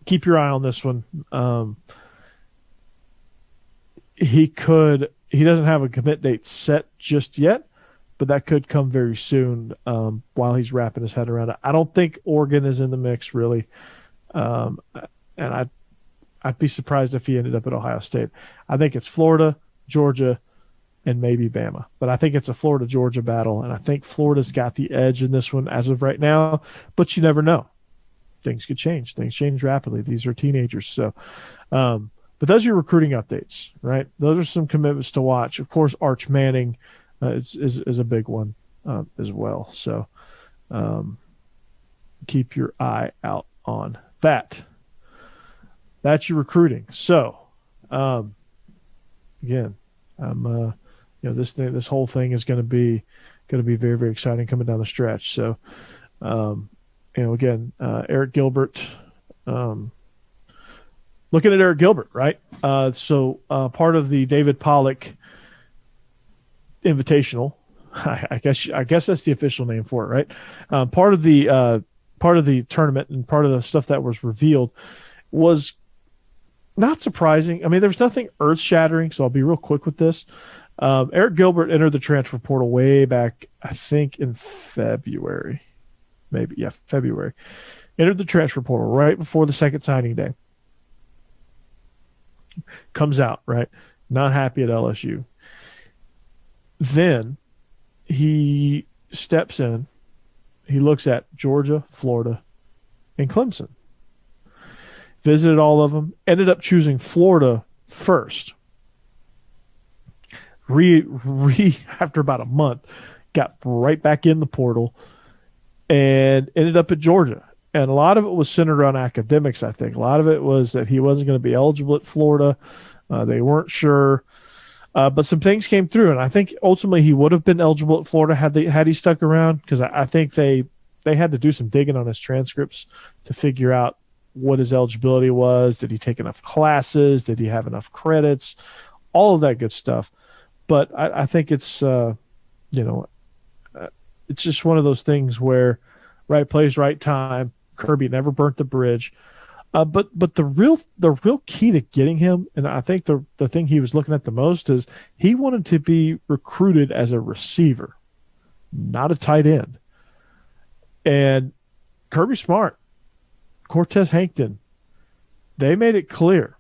keep your eye on this one. He doesn't have a commit date set just yet, but that could come very soon while he's wrapping his head around it. I don't think Oregon is in the mix really, and I'd be surprised if he ended up at Ohio State. I think it's Florida, Georgia, and maybe Bama. But I think it's a Florida-Georgia battle, and I think Florida's got the edge in this one as of right now, but you never know. Things could change. Things change rapidly. These are teenagers. So, but those are your recruiting updates, right? Those are some commitments to watch. Of course, Arch Manning is a big one as well. So keep your eye out on that. That's your recruiting. So, again, this whole thing is going to be very, very exciting coming down the stretch. So, again, ARIK Gilbert, looking at ARIK Gilbert, right? So part of the David Pollock Invitational, I guess that's the official name for it, right? Part of the tournament and part of the stuff that was revealed was not surprising. I mean, there was nothing earth-shattering, so I'll be real quick with this. ARIK Gilbert entered the transfer portal way back, I think, in February. February. Entered the transfer portal right before the second signing day. Comes out, right? Not happy at LSU. Then he steps in. He looks at Georgia, Florida, and Clemson. Visited all of them. Ended up choosing Florida first. After about a month, got right back in the portal and ended up at Georgia. And a lot of it was centered around academics, I think. A lot of it was that he wasn't going to be eligible at Florida. They weren't sure. But some things came through, and I think ultimately he would have been eligible at Florida had he stuck around, because I think they had to do some digging on his transcripts to figure out what his eligibility was. Did he take enough classes? Did he have enough credits? All of that good stuff. But I think it's it's just one of those things where right place, right time. Kirby never burnt the bridge. But the real key to getting him, and I think the thing he was looking at the most, is he wanted to be recruited as a receiver, not a tight end. And Kirby Smart, Cortez Hankton, they made it clear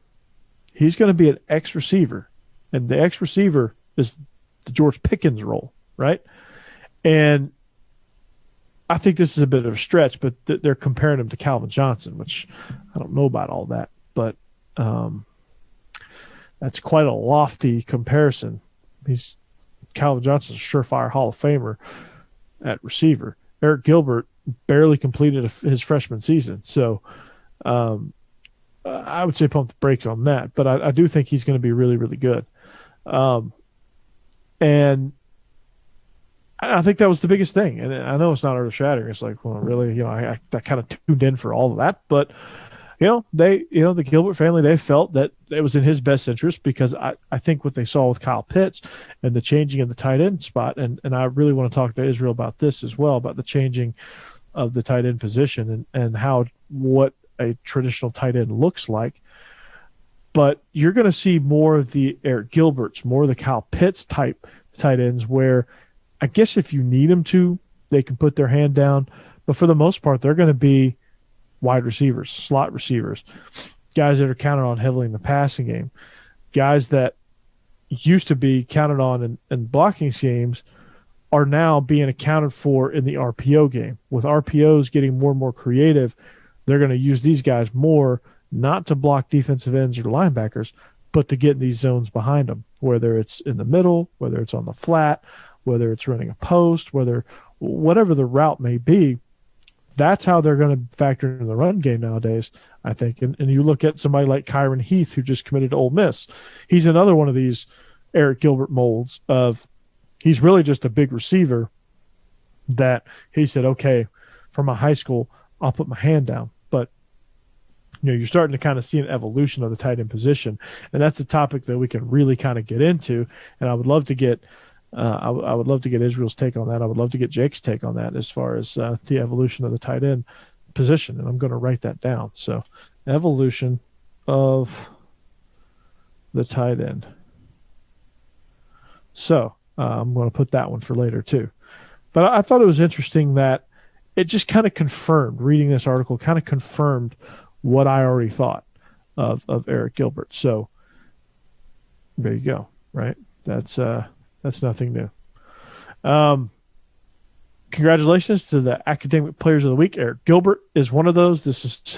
he's going to be an X receiver, and the X receiver is the George Pickens role, right? And I think this is a bit of a stretch, but they're comparing him to Calvin Johnson, which I don't know about all that, but that's quite a lofty comparison. Calvin Johnson's a surefire Hall of Famer at receiver. ARIK Gilbert barely completed his freshman season, so I would say pump the brakes on that. But I do think he's going to be really, really good, and I think that was the biggest thing. And I know it's not earth-shattering. It's like, well, really, I kind of tuned in for all of that. But, the Gilbert family, they felt that it was in his best interest, because I think what they saw with Kyle Pitts and the changing of the tight end spot, and I really want to talk to Israel about this as well, about the changing of the tight end position and what a traditional tight end looks like. But you're going to see more of the Eric Gilberts, more of the Kyle Pitts type tight ends where I guess if you need them to, they can put their hand down. But for the most part, they're going to be wide receivers, slot receivers, guys that are counted on heavily in the passing game, guys that used to be counted on in blocking schemes are now being accounted for in the RPO game. With RPOs getting more and more creative, they're going to use these guys more, not to block defensive ends or linebackers, but to get in these zones behind them, whether it's in the middle, whether it's on the flat, whether it's running a post, whatever the route may be. That's how they're going to factor into the run game nowadays, I think. And you look at somebody like Kyron Heath, who just committed to Ole Miss. He's another one of these Eric Gilbert molds of he's really just a big receiver that he said, okay, from my high school, I'll put my hand down. But you're starting to kind of see an evolution of the tight end position, and that's a topic that we can really kind of get into. And I would love to get I would love to get Israel's take on that. I would love to get Jake's take on that as far as the evolution of the tight end position, and I'm going to write that down. So, evolution of the tight end. So, I'm going to put that one for later too. But I thought it was interesting that it just kind of confirmed, reading this article, kind of confirmed what I already thought of Eric Gilbert. So, there you go, right? That's nothing new. Congratulations to the Academic Players of the Week. Eric Gilbert is one of those. This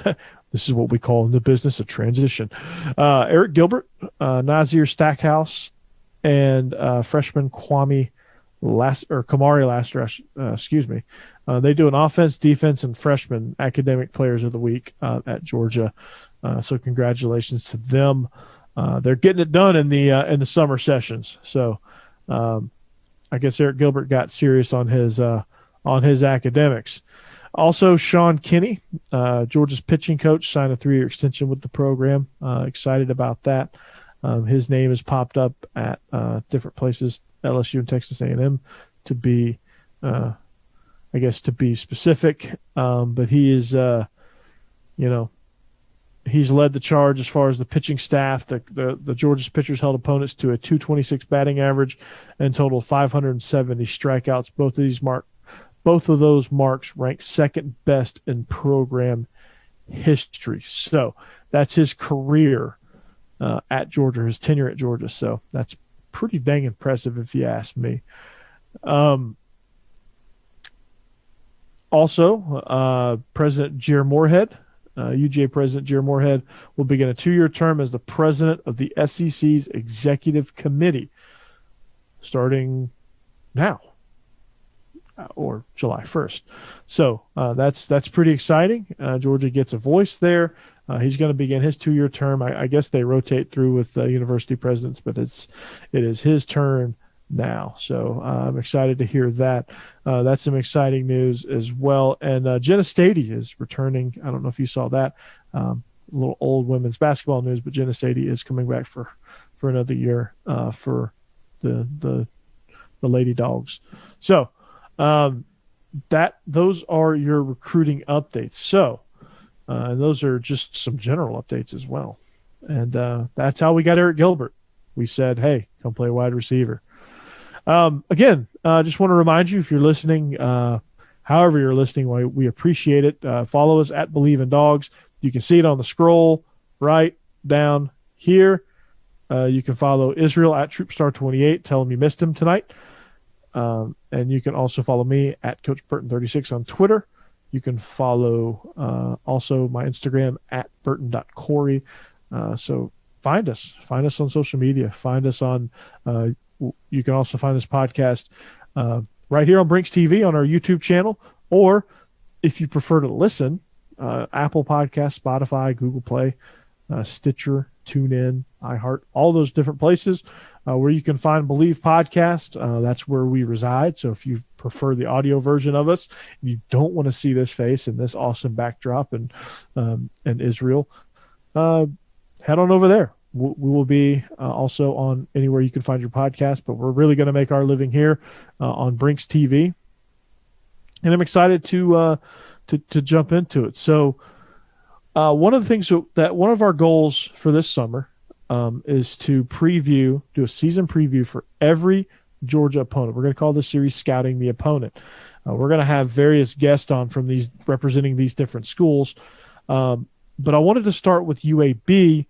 is what we call in the business a transition. Eric Gilbert, Nazir Stackhouse, and freshman Kamari Laster. They do an offense, defense, and freshman Academic Players of the Week at Georgia. So congratulations to them. They're getting it done in the summer sessions. So. I guess Eric Gilbert got serious on his academics. Also, Sean Kinney, Georgia's pitching coach, signed a 3-year extension with the program. Excited about that. His name has popped up at different places, LSU and Texas A&M, to be specific. But he is, he's led the charge as far as the pitching staff. The Georgia's pitchers held opponents to a .226 batting average and totaled 570 strikeouts. Both of those marks rank second best in program history. So that's his career at Georgia, his tenure at Georgia. So that's pretty dang impressive if you ask me. Also, President Jer Moorhead, UGA President Jer Moorhead, will begin a 2-year term as the president of the SEC's Executive Committee starting now or July 1st. So that's pretty exciting. Georgia gets a voice there. He's going to begin his 2-year term. I guess they rotate through with university presidents, but it is his turn now. So I'm excited to hear that. That's some exciting news as well. And Jenna Stady is returning. I don't know if you saw that. A little old women's basketball news, but Jenna Stady is coming back for another year for the Lady Dogs. So those are your recruiting updates. So and those are just some general updates as well. And that's how we got Eric Gilbert. We said, hey, come play wide receiver. Again, just want to remind you, if you're listening, however you're listening, we appreciate it. Follow us at Believe in Dogs. You can see it on the scroll right down here. You can follow Israel at Troopstar28. Tell him you missed him tonight. And you can also follow me at Coach Burton36 on Twitter. You can follow also my Instagram at Burton.Corey. So find us on social media. Find us on you can also find this podcast right here on Brinks TV on our YouTube channel, or if you prefer to listen, Apple Podcasts, Spotify, Google Play, Stitcher, TuneIn, iHeart, all those different places where you can find Believe Podcast. That's where we reside. So if you prefer the audio version of us, you don't want to see this face and this awesome backdrop and Israel, head on over there. We will be also on anywhere you can find your podcast, but we're really going to make our living here on Brinks TV, and I'm excited to jump into it. So one of the things that one of our goals for this summer is to do a season preview for every Georgia opponent. We're going to call this series Scouting the Opponent. We're going to have various guests on from these representing these different schools. But I wanted to start with UAB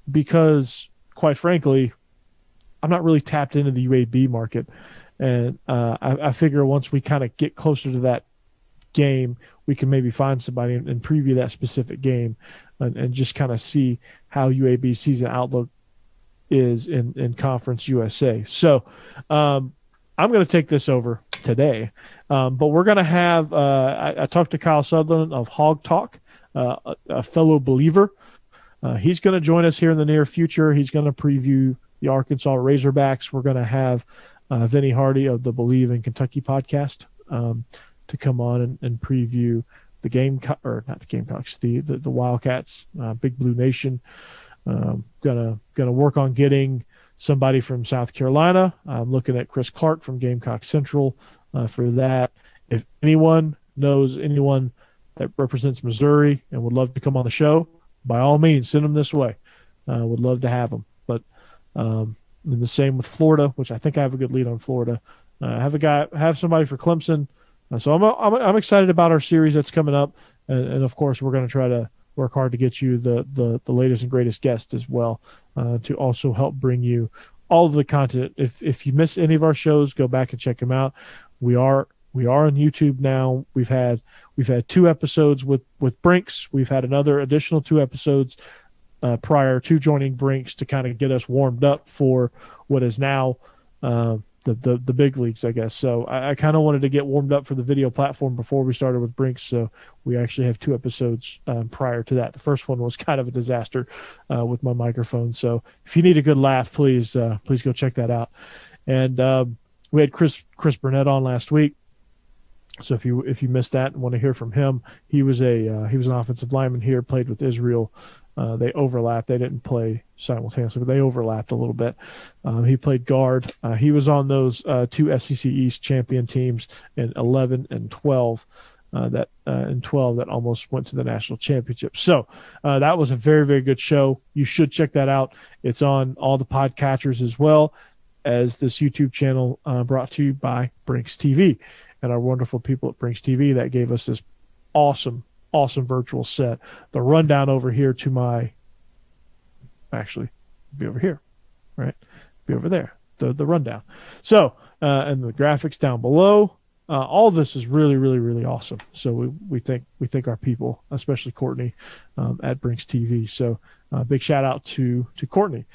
because, quite frankly, I'm not really tapped into the UAB market. And I figure once we kind of get closer to that game, we can maybe find somebody and preview that specific game and just kind of see how UAB's season outlook is in Conference USA. So I'm going to take this over today. But we're going to have I talked to Kyle Sutherland of Hog Talk, a fellow believer. He's going to join us here in the near future. He's going to preview the Arkansas Razorbacks. We're going to have Vinny Hardy of the Believe in Kentucky podcast to come on and preview the Gamecocks, the Wildcats, Big Blue Nation. Gonna work on getting somebody from South Carolina. I'm looking at Chris Clark from Gamecock Central for that. If anyone knows anyone that represents Missouri and would love to come on the show, by all means, send them this way. Would love to have them. But and the same with Florida, which I think I have a good lead on Florida. Have somebody for Clemson. So I'm excited about our series that's coming up, and of course we're going to try to work hard to get you the latest and greatest guests as well, to also help bring you all of the content. If you miss any of our shows, go back and check them out. We are on YouTube now. We've had 2 episodes with Brinks. We've had another additional 2 episodes prior to joining Brinks to kind of get us warmed up for what is now the big leagues, I guess. So I kind of wanted to get warmed up for the video platform before we started with Brinks. So we actually have 2 episodes prior to that. The first one was kind of a disaster with my microphone. So if you need a good laugh, please go check that out. And we had Chris Burnett on last week. So if you missed that and want to hear from him, he was an offensive lineman here, played with Israel. They overlapped. They didn't play simultaneously, but they overlapped a little bit. He played guard. He was on those 2 SEC East champion teams in 11 and 12. That almost went to the national championship. So that was a very, very good show. You should check that out. It's on all the podcatchers as well as this YouTube channel brought to you by Brinks TV and our wonderful people at Brinks TV that gave us this awesome virtual set. The rundown over here to my be over here, right? Be over there. The rundown. So and the graphics down below. All of this is really, really, really awesome. So we thank our people, especially Courtney at Brinks TV. So big shout out to Courtney.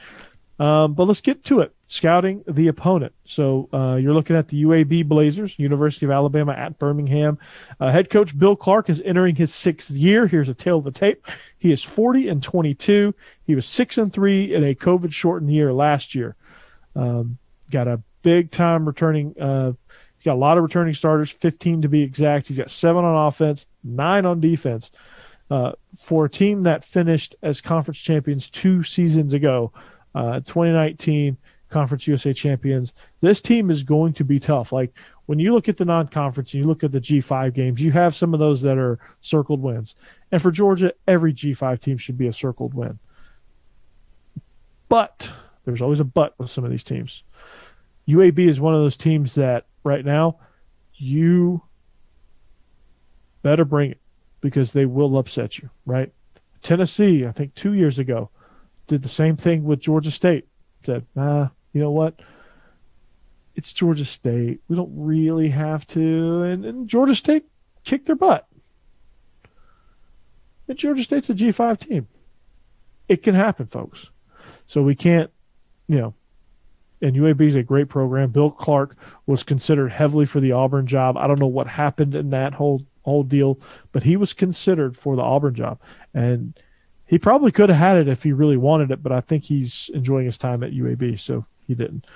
But let's get to it. Scouting the opponent. So you're looking at the UAB Blazers, University of Alabama at Birmingham. Head coach Bill Clark is entering his 6th year. Here's a tail of the tape. He is 40-22. He was 6-3 in a COVID-shortened year last year. Got a big-time returning he's got a lot of returning starters, 15 to be exact. He's got 7 on offense, 9 on defense. For a team that finished as conference champions 2 seasons ago, 2019 Conference USA champions. This team is going to be tough. Like when you look at the non-conference and you look at the G5 games, you have some of those that are circled wins. And for Georgia, every G5 team should be a circled win. But there's always a but with some of these teams. UAB is one of those teams that right now you better bring it because they will upset you, right? Tennessee, I think 2 years ago, did the same thing with Georgia State. Said, you know what? It's Georgia State. We don't really have to. And Georgia State kicked their butt. And Georgia State's a G5 team. It can happen, folks. So we can't, and UAB is a great program. Bill Clark was considered heavily for the Auburn job. I don't know what happened in that whole deal, but he was considered for the Auburn job. And he probably could have had it if he really wanted it, but I think he's enjoying his time at UAB, so he didn't.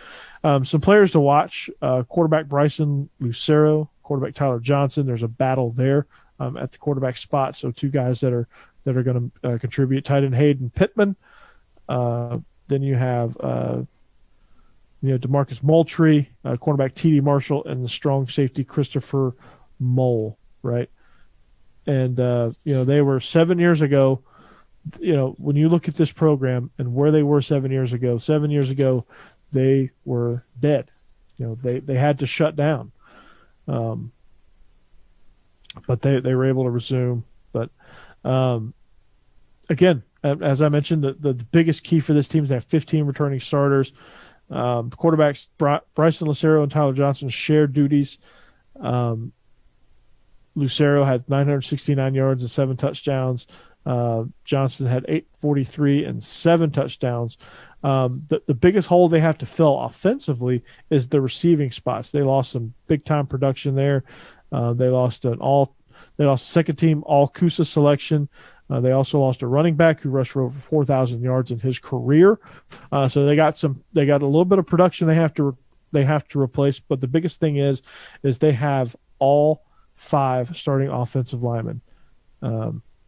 Some players to watch, quarterback Bryson Lucero, quarterback Tyler Johnson. There's a battle there at the quarterback spot, so 2 guys that are going to contribute. Tight end Hayden Pittman. Then you have DeMarcus Moultrie, cornerback T.D. Marshall, and the strong safety Christopher Mole, right? And, they were 7 years ago. when you look at this program and where they were 7 years ago, they were dead. They had to shut down. But they were able to resume. But again, as I mentioned, the biggest key for this team is they have 15 returning starters. Quarterbacks Bryson Lucero and Tyler Johnson shared duties. Lucero had 969 yards and 7 touchdowns. Johnson had 843 and 7 touchdowns. The biggest hole they have to fill offensively is the receiving spots. They lost some big time production there. They lost second team all Kusa selection. They also lost a running back who rushed for over 4,000 yards in his career. So they got a little bit of production they have to replace. But the biggest thing is they have all 5 starting offensive linemen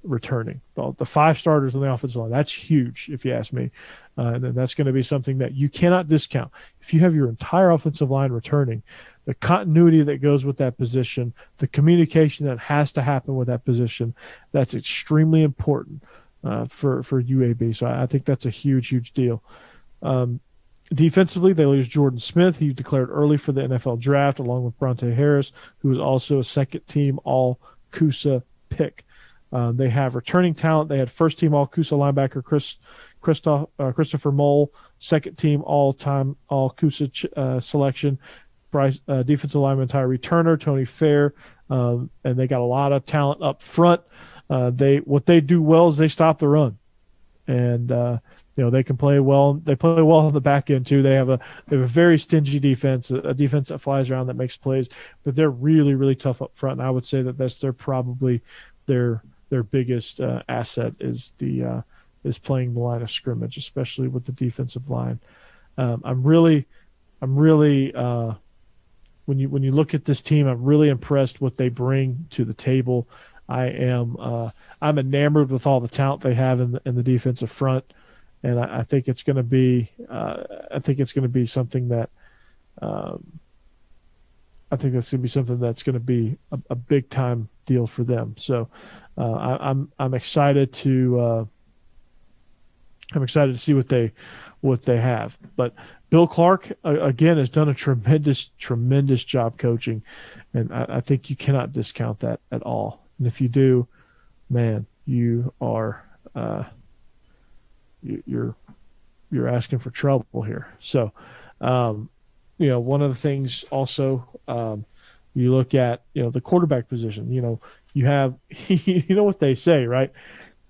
returning. The 5 starters on the offensive line. That's huge, if you ask me. And that's going to be something that you cannot discount. If you have your entire offensive line returning, the continuity that goes with that position, the communication that has to happen with that position, that's extremely important for UAB. So I think that's a huge, huge deal. Defensively, they lose Jordan Smith, who declared early for the NFL draft, along with Bronte Harris, who was also a second-team All-Kusa pick. They have returning talent. They had first-team All-Kusa linebacker Christopher Mole, second-team all-time All-Kusa selection. Defensive lineman Tyree Turner, Tony Fair, and they got a lot of talent up front. What they do well is they stop the run, and they can play well. They play well on the back end too. They have a very stingy defense, a defense that flies around that makes plays, but they're really, really tough up front. And I would say that's probably their biggest asset is playing the line of scrimmage, especially with the defensive line. I'm really when you look at this team, I'm really impressed what they bring to the table. I'm enamored with all the talent they have in the defensive front, and I think it's going to be something that I think that's going to be something that's going to be a big time deal for them. So I'm excited to see what they have. But Bill Clark again has done a tremendous job coaching, and I think you cannot discount that at all. And if you do, man, you are you're asking for trouble here. So one of the things also you look at the quarterback position. You have what they say, right?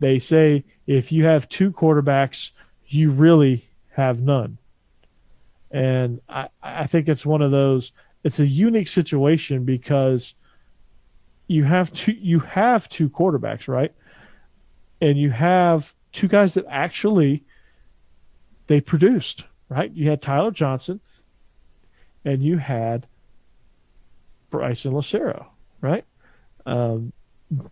They say if you have 2 quarterbacks, you really have none. And I think it's one of those. It's a unique situation because you have 2 quarterbacks, right? And you have 2 guys that actually they produced, right? You had Tyler Johnson and you had Bryson Lucero, right?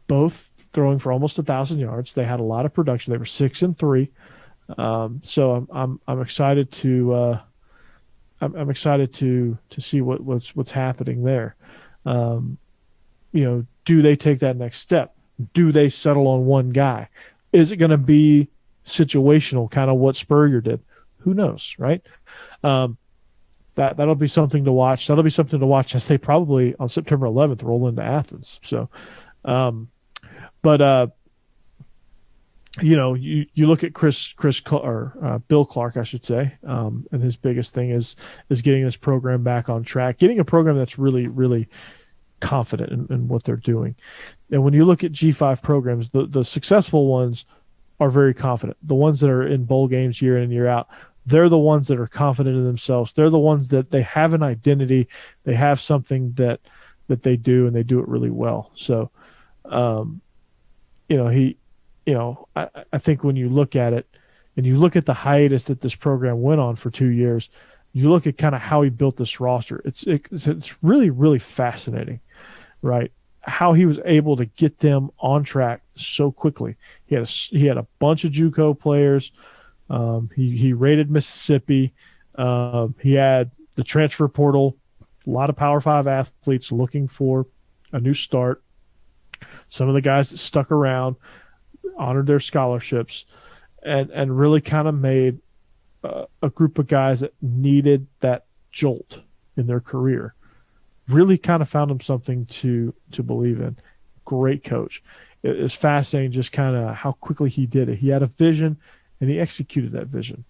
Both throwing for almost 1,000 yards. They had a lot of production. They were 6-3. So I'm excited to I'm excited to see what's happening there. Do they take that next step? Do they settle on one guy? Is it going to be situational, kind of what Spurrier did? Who knows, right? That'll be something to watch. That'll be something to watch as they probably on September 11th roll into Athens. So, you look at Bill Clark, I should say, and his biggest thing is getting this program back on track, getting a program that's really, really confident in what they're doing. And when you look at G5 programs, the successful ones are very confident. The ones that are in bowl games year in and year out, they're the ones that are confident in themselves. They're the ones that they have an identity. They have something that they do, and they do it really well. So, I think when you look at it and you look at the hiatus that this program went on for 2 years, you look at kind of how he built this roster. It's really, really fascinating, right? How he was able to get them on track so quickly. He had a bunch of JUCO players. He raided Mississippi. He had the transfer portal, a lot of Power 5 athletes looking for a new start. Some of the guys that stuck around, honored their scholarships, and really kind of made a group of guys that needed that jolt in their career. Really kind of found them something to believe in. Great coach. It was fascinating just kind of how quickly he did it. He had a vision, and he executed that vision.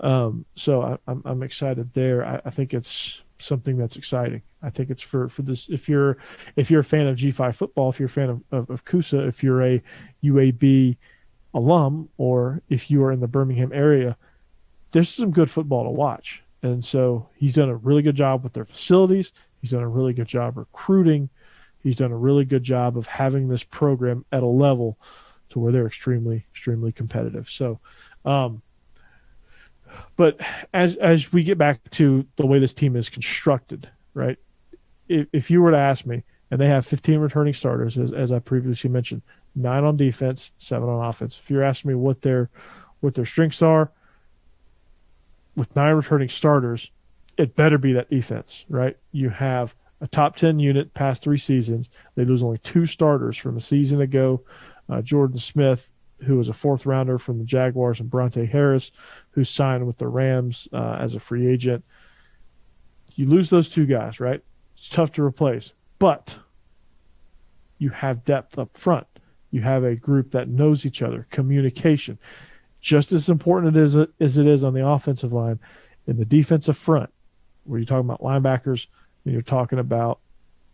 So I'm excited there. I think it's something that's exciting. I think it's for this. If you're a fan of G5 football, if you're a fan of Coosa, if you're a UAB alum, or if you are in the Birmingham area, this is some good football to watch. And so he's done a really good job with their facilities. He's done a really good job recruiting. He's done a really good job of having this program at a level to where they're extremely, extremely competitive. So, but as we get back to the way this team is constructed, right? If you were to ask me, and they have 15 returning starters, as I previously mentioned, 9 on defense, 7 on offense. If you're asking me what their strengths are, with 9 returning starters, it better be that defense, right? You have a top 10 unit past 3 seasons. They lose only 2 starters from a season ago. Jordan Smith, who was a 4th rounder from the Jaguars, and Bronte Harris, who signed with the Rams as a free agent. You lose those 2 guys, right? It's tough to replace. But you have depth up front. You have a group that knows each other, communication. Just as important as it is on the offensive line, in the defensive front, where you're talking about linebackers and you're talking about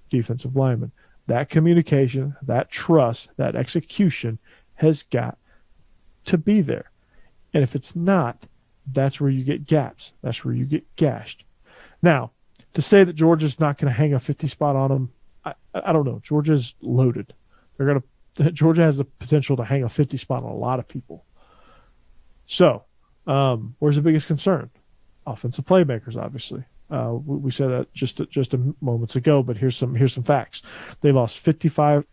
defensive linemen. That communication, that trust, that execution has got to be there. And if it's not, that's where you get gaps. That's where you get gashed. Now, to say that Georgia's not going to hang a 50 spot on them, I don't know. Georgia's loaded. Georgia has the potential to hang a 50 spot on a lot of people. So, where's the biggest concern? Offensive playmakers, obviously. We said that just a moments ago, but here's some facts. They lost 55%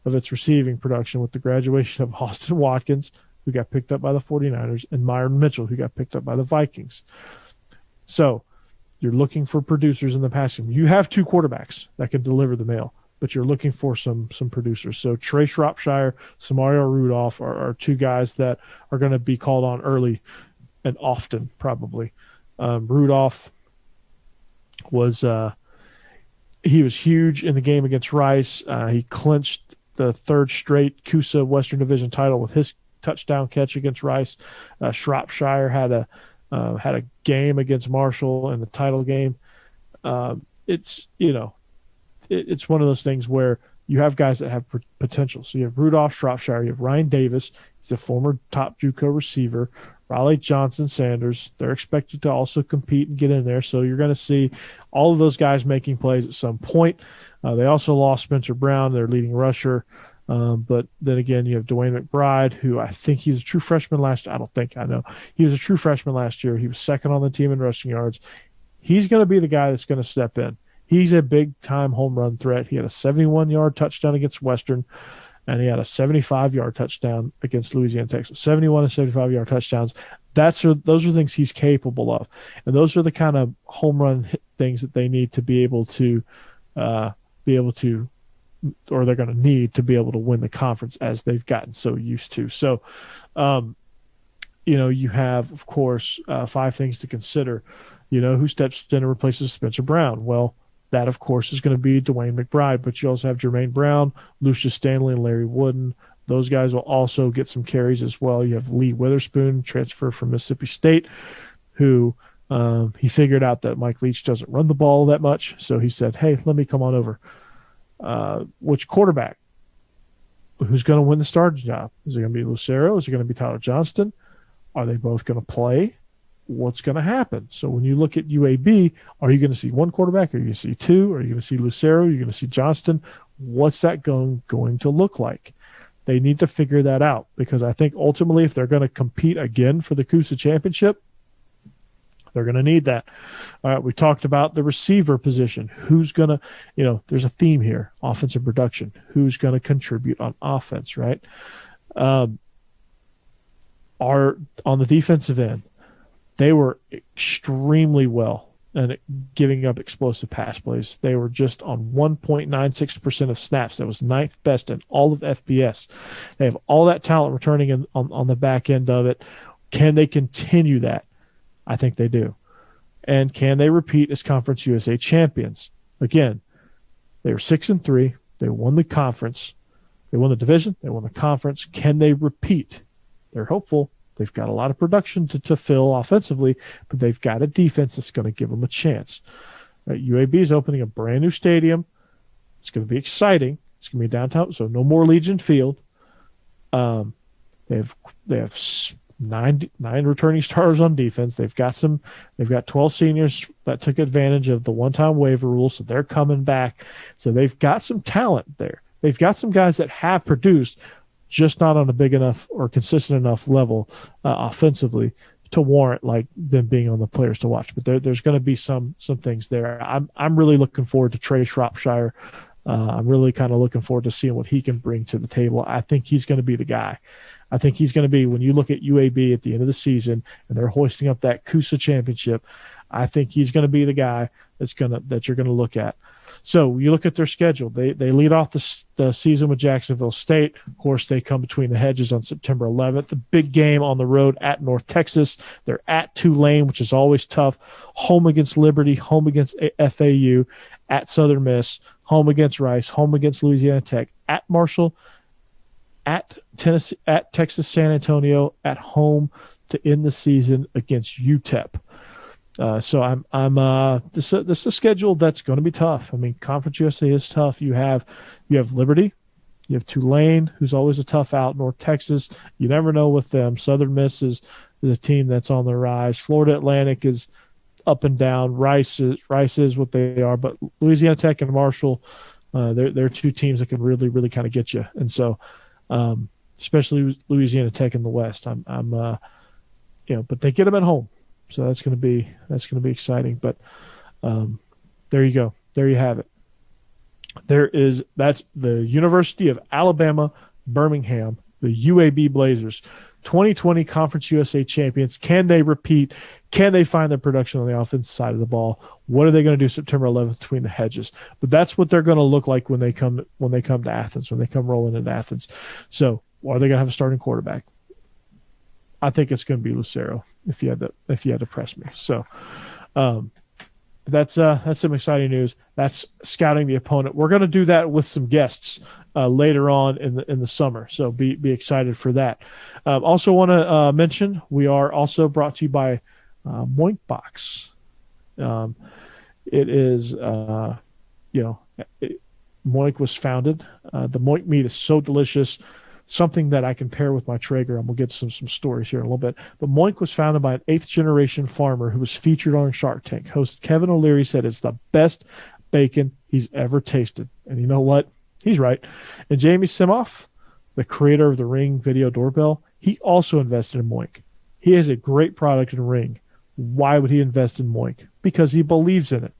of its receiving production with the graduation of Austin Watkins, who got picked up by the 49ers, and Myron Mitchell, who got picked up by the Vikings. So, you're looking for producers in the passing. You have 2 quarterbacks that can deliver the mail, but you're looking for some producers. So Trey Shropshire, Samario Rudolph are 2 guys that are going to be called on early and often, probably. Rudolph was he was huge in the game against Rice. He clinched the 3rd straight Coosa Western Division title with his touchdown catch against Rice. Shropshire had a game against Marshall in the title game. It's one of those things where you have guys that have potential. So you have Rudolph, Shropshire, you have Ryan Davis. He's a former top JUCO receiver. Raleigh Johnson Sanders. They're expected to also compete and get in there. So you're going to see all of those guys making plays at some point. They also lost Spencer Brown, their leading rusher. But then again, you have Dwayne McBride, who I think he was a true freshman last year. I know. He was a true freshman last year. He was 2nd on the team in rushing yards. He's going to be the guy that's going to step in. He's a big-time home run threat. He had a 71-yard touchdown against Western, and he had a 75-yard touchdown against Louisiana Tech. So 71 and 75-yard touchdowns. Those are things he's capable of, and those are the kind of home run things that they need to be able to, or they're going to need to be able to win the conference as they've gotten so used to. So, you have, of course, 5 things to consider. Who steps in and replaces Spencer Brown? Well, that, of course, is going to be Dwayne McBride, but you also have Jermaine Brown, Lucius Stanley, and Larry Wooden. Those guys will also get some carries as well. You have Lee Witherspoon, transfer from Mississippi State, who he figured out that Mike Leach doesn't run the ball that much, so he said, hey, let me come on over. Which quarterback? Who's going to win the starting job? Is it going to be Lucero? Is it going to be Tyler Johnston? Are they both going to play? What's going to happen? So when you look at UAB, are you going to see 1 quarterback? Are you going to see 2? Are you going to see Lucero? Are you going to see Johnston? What's that going to look like? They need to figure that out, because I think ultimately if they're going to compete again for the Coosa Championship, they're going to need that. All right, we talked about the receiver position. Who's going to, there's a theme here, offensive production. Who's going to contribute on offense, right? On the defensive end, they were extremely well and giving up explosive pass plays. They were just on 1.96% of snaps. That was ninth best in all of FBS. They have all that talent returning on the back end of it. Can they continue that? I think they do. And can they repeat as Conference USA champions? Again, they were 6-3. They won the conference. They won the division. They won the conference. Can they repeat? They're hopeful. They've got a lot of production to fill offensively, but they've got a defense that's going to give them a chance. UAB is opening a brand new stadium. It's going to be exciting. It's going to be downtown, so no more Legion Field. They have nine returning starters on defense. They've got 12 seniors that took advantage of the one-time waiver rule, so they're coming back. So they've got some talent there. They've got some guys that have produced, just not on a big enough or consistent enough level offensively to warrant like them being on the players to watch. But there's going to be some things there. I'm really looking forward to Trey Shropshire. I'm really kind of looking forward to seeing what he can bring to the table. I think he's going to be the guy. I think he's going to be, when you look at UAB at the end of the season and they're hoisting up that CUSA championship, I think he's going to be the guy that you're going to look at. So you look at their schedule. They lead off the season with Jacksonville State. Of course, they come between the hedges on September 11th. The big game on the road at North Texas. They're at Tulane, which is always tough. Home against Liberty. Home against FAU. At Southern Miss. Home against Rice. Home against Louisiana Tech. At Marshall. At Tennessee. At Texas San Antonio. At home to end the season against UTEP. So this is a schedule that's going to be tough. I mean, Conference USA is tough. You have Liberty, you have Tulane, who's always a tough out. North Texas, you never know with them. Southern Miss is a team that's on the rise. Florida Atlantic is up and down. Rice is what they are, but Louisiana Tech and Marshall, they're two teams that can really, really kind of get you. And so, especially Louisiana Tech in the West, but they get them at home. So that's going to be exciting. But there you go. There you have it. That's the University of Alabama, Birmingham, the UAB Blazers, 2020 Conference USA champions. Can they repeat? Can they find their production on the offensive side of the ball? What are they going to do September 11th between the hedges? But that's what they're going to look like when they come to Athens, when they come rolling into Athens. So are they going to have a starting quarterback? I think it's going to be Lucero if you had to press me. So that's some exciting news. That's scouting the opponent. We're going to do that with some guests later on in the summer. So be excited for that. Also want to mention we are also brought to you by Moink Box. It is Moink was founded. The Moink meat is so delicious. Something that I can pair with my Traeger, and we'll get some stories here in a little bit. But Moink was founded by an 8th-generation farmer who was featured on Shark Tank. Host Kevin O'Leary said it's the best bacon he's ever tasted. And you know what? He's right. And Jamie Simoff, the creator of the Ring video doorbell, he also invested in Moink. He has a great product in Ring. Why would he invest in Moink? Because he believes in it.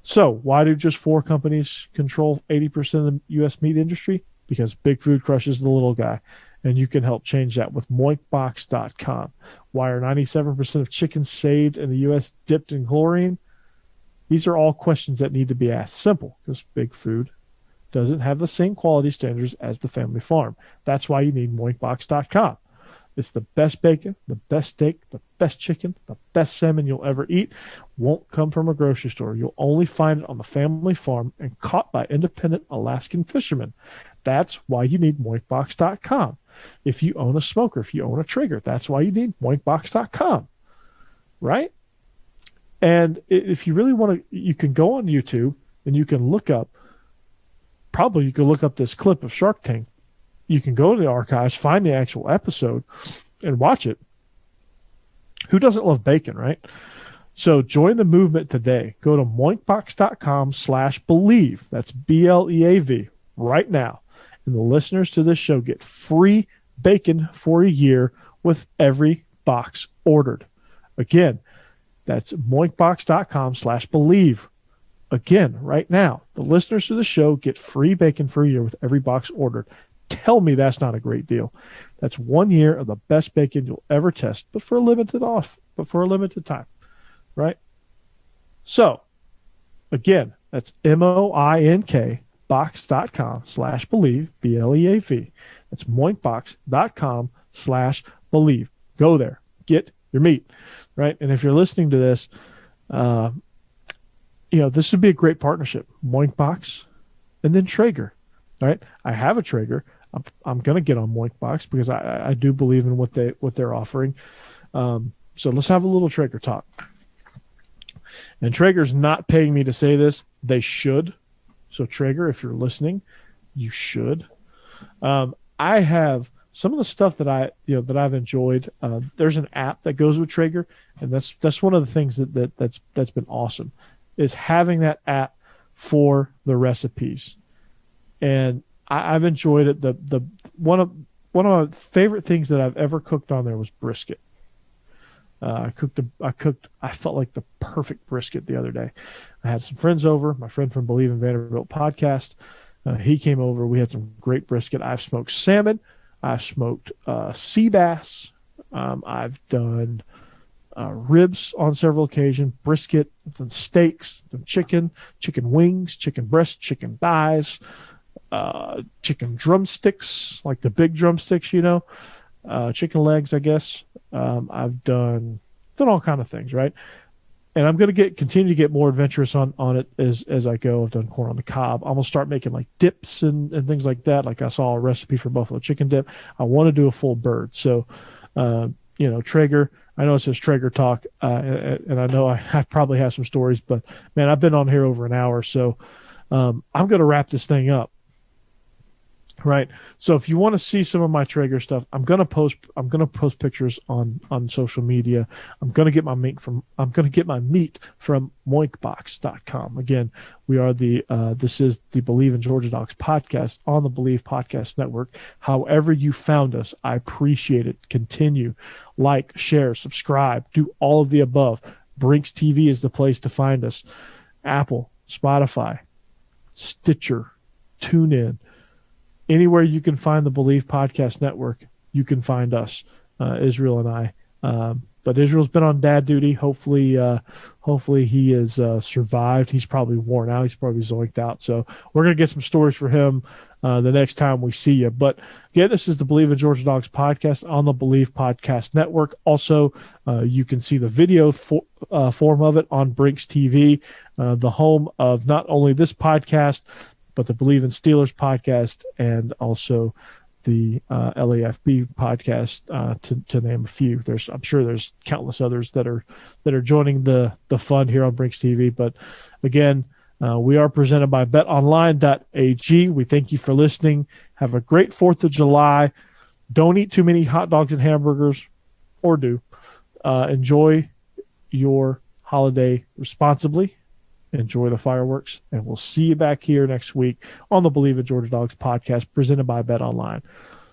So why do just 4 companies control 80% of the U.S. meat industry? Because big food crushes the little guy, and you can help change that with moinkbox.com. Why are 97% of chickens saved in the U.S. dipped in chlorine? These are all questions that need to be asked. Simple, because big food doesn't have the same quality standards as the family farm. That's why you need moinkbox.com. It's the best bacon, the best steak, the best chicken, the best salmon you'll ever eat. Won't come from a grocery store. You'll only find it on the family farm and caught by independent Alaskan fishermen. That's why you need moinkbox.com. If you own a smoker, if you own a Traeger, that's why you need moinkbox.com. Right? And if you really want to, you can go on YouTube and you can look up, probably you can look up this clip of Shark Tank. You can go to the archives, find the actual episode, and watch it. Who doesn't love bacon, right? So join the movement today. Go to moinkbox.com/believe. That's BLEAV right now. And the listeners to this show get free bacon for a year with every box ordered. Again, that's moinkbox.com/believe. Again, right now, the listeners to the show get free bacon for a year with every box ordered. Tell me that's not a great deal. That's 1 year of the best bacon you'll ever test, but for a limited time, right? So, again, that's MOINK box.com/believe, BLEAV. That's moinkbox.com/believe. Go there, get your meat, right? And if you're listening to this, this would be a great partnership. Moinkbox and then Traeger, right? I have a Traeger. I'm going to get on Moinkbox because I do believe in what they're offering. So let's have a little Traeger talk. And Traeger's not paying me to say this. They should. So Traeger, if you're listening, you should. I have some of the stuff that I've enjoyed. There's an app that goes with Traeger, and that's one of the things that's been awesome, is having that app for the recipes. And I've enjoyed it. The one of my favorite things that I've ever cooked on there was brisket. I felt like the perfect brisket the other day. I had some friends over, my friend from Believe in Vanderbilt podcast. He came over. We had some great brisket. I've smoked salmon. I've smoked sea bass. I've done ribs on several occasions, brisket, done steaks, done chicken wings, chicken breasts, chicken thighs, chicken drumsticks, like the big drumsticks, chicken legs, I guess. I've done all kind of things, right? And I'm going to continue to get more adventurous on it as I go. I've done corn on the cob. I'm going to start making like dips and things like that. Like I saw a recipe for buffalo chicken dip. I want to do a full bird. So, Traeger, I know it says Traeger Talk, and I know I probably have some stories, but man, I've been on here over an hour. So, I'm going to wrap this thing up. Right. So if you want to see some of my Traeger stuff, I'm going to post pictures on social media. I'm going to get my meat from moinkbox.com. Again, we are this is the Believe in Georgia Dogs podcast on the Believe Podcast Network. However you found us, I appreciate it. Continue, like, share, subscribe, do all of the above. Brinks TV is the place to find us. Apple, Spotify, Stitcher, TuneIn. Anywhere you can find the Believe Podcast Network, you can find us, Israel and I. But Israel's been on dad duty. Hopefully he has survived. He's probably worn out. He's probably zoinked out. So we're going to get some stories for him the next time we see you. But again, this is the Believe in Georgia Dogs podcast on the Believe Podcast Network. Also, you can see the video form of it on Brinks TV, the home of not only this podcast, but the Believe in Steelers podcast and also the LAFB podcast, to name a few. I'm sure there's countless others that are joining the fun here on Brinks TV. But again, we are presented by betonline.ag. We thank you for listening. Have a great 4th of July. Don't eat too many hot dogs and hamburgers, or do. Enjoy your holiday responsibly. Enjoy the fireworks, and we'll see you back here next week on the Believe in Georgia Dogs podcast presented by BetOnline.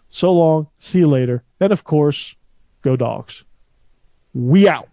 So long. See you later. And, of course, go Dogs. We out.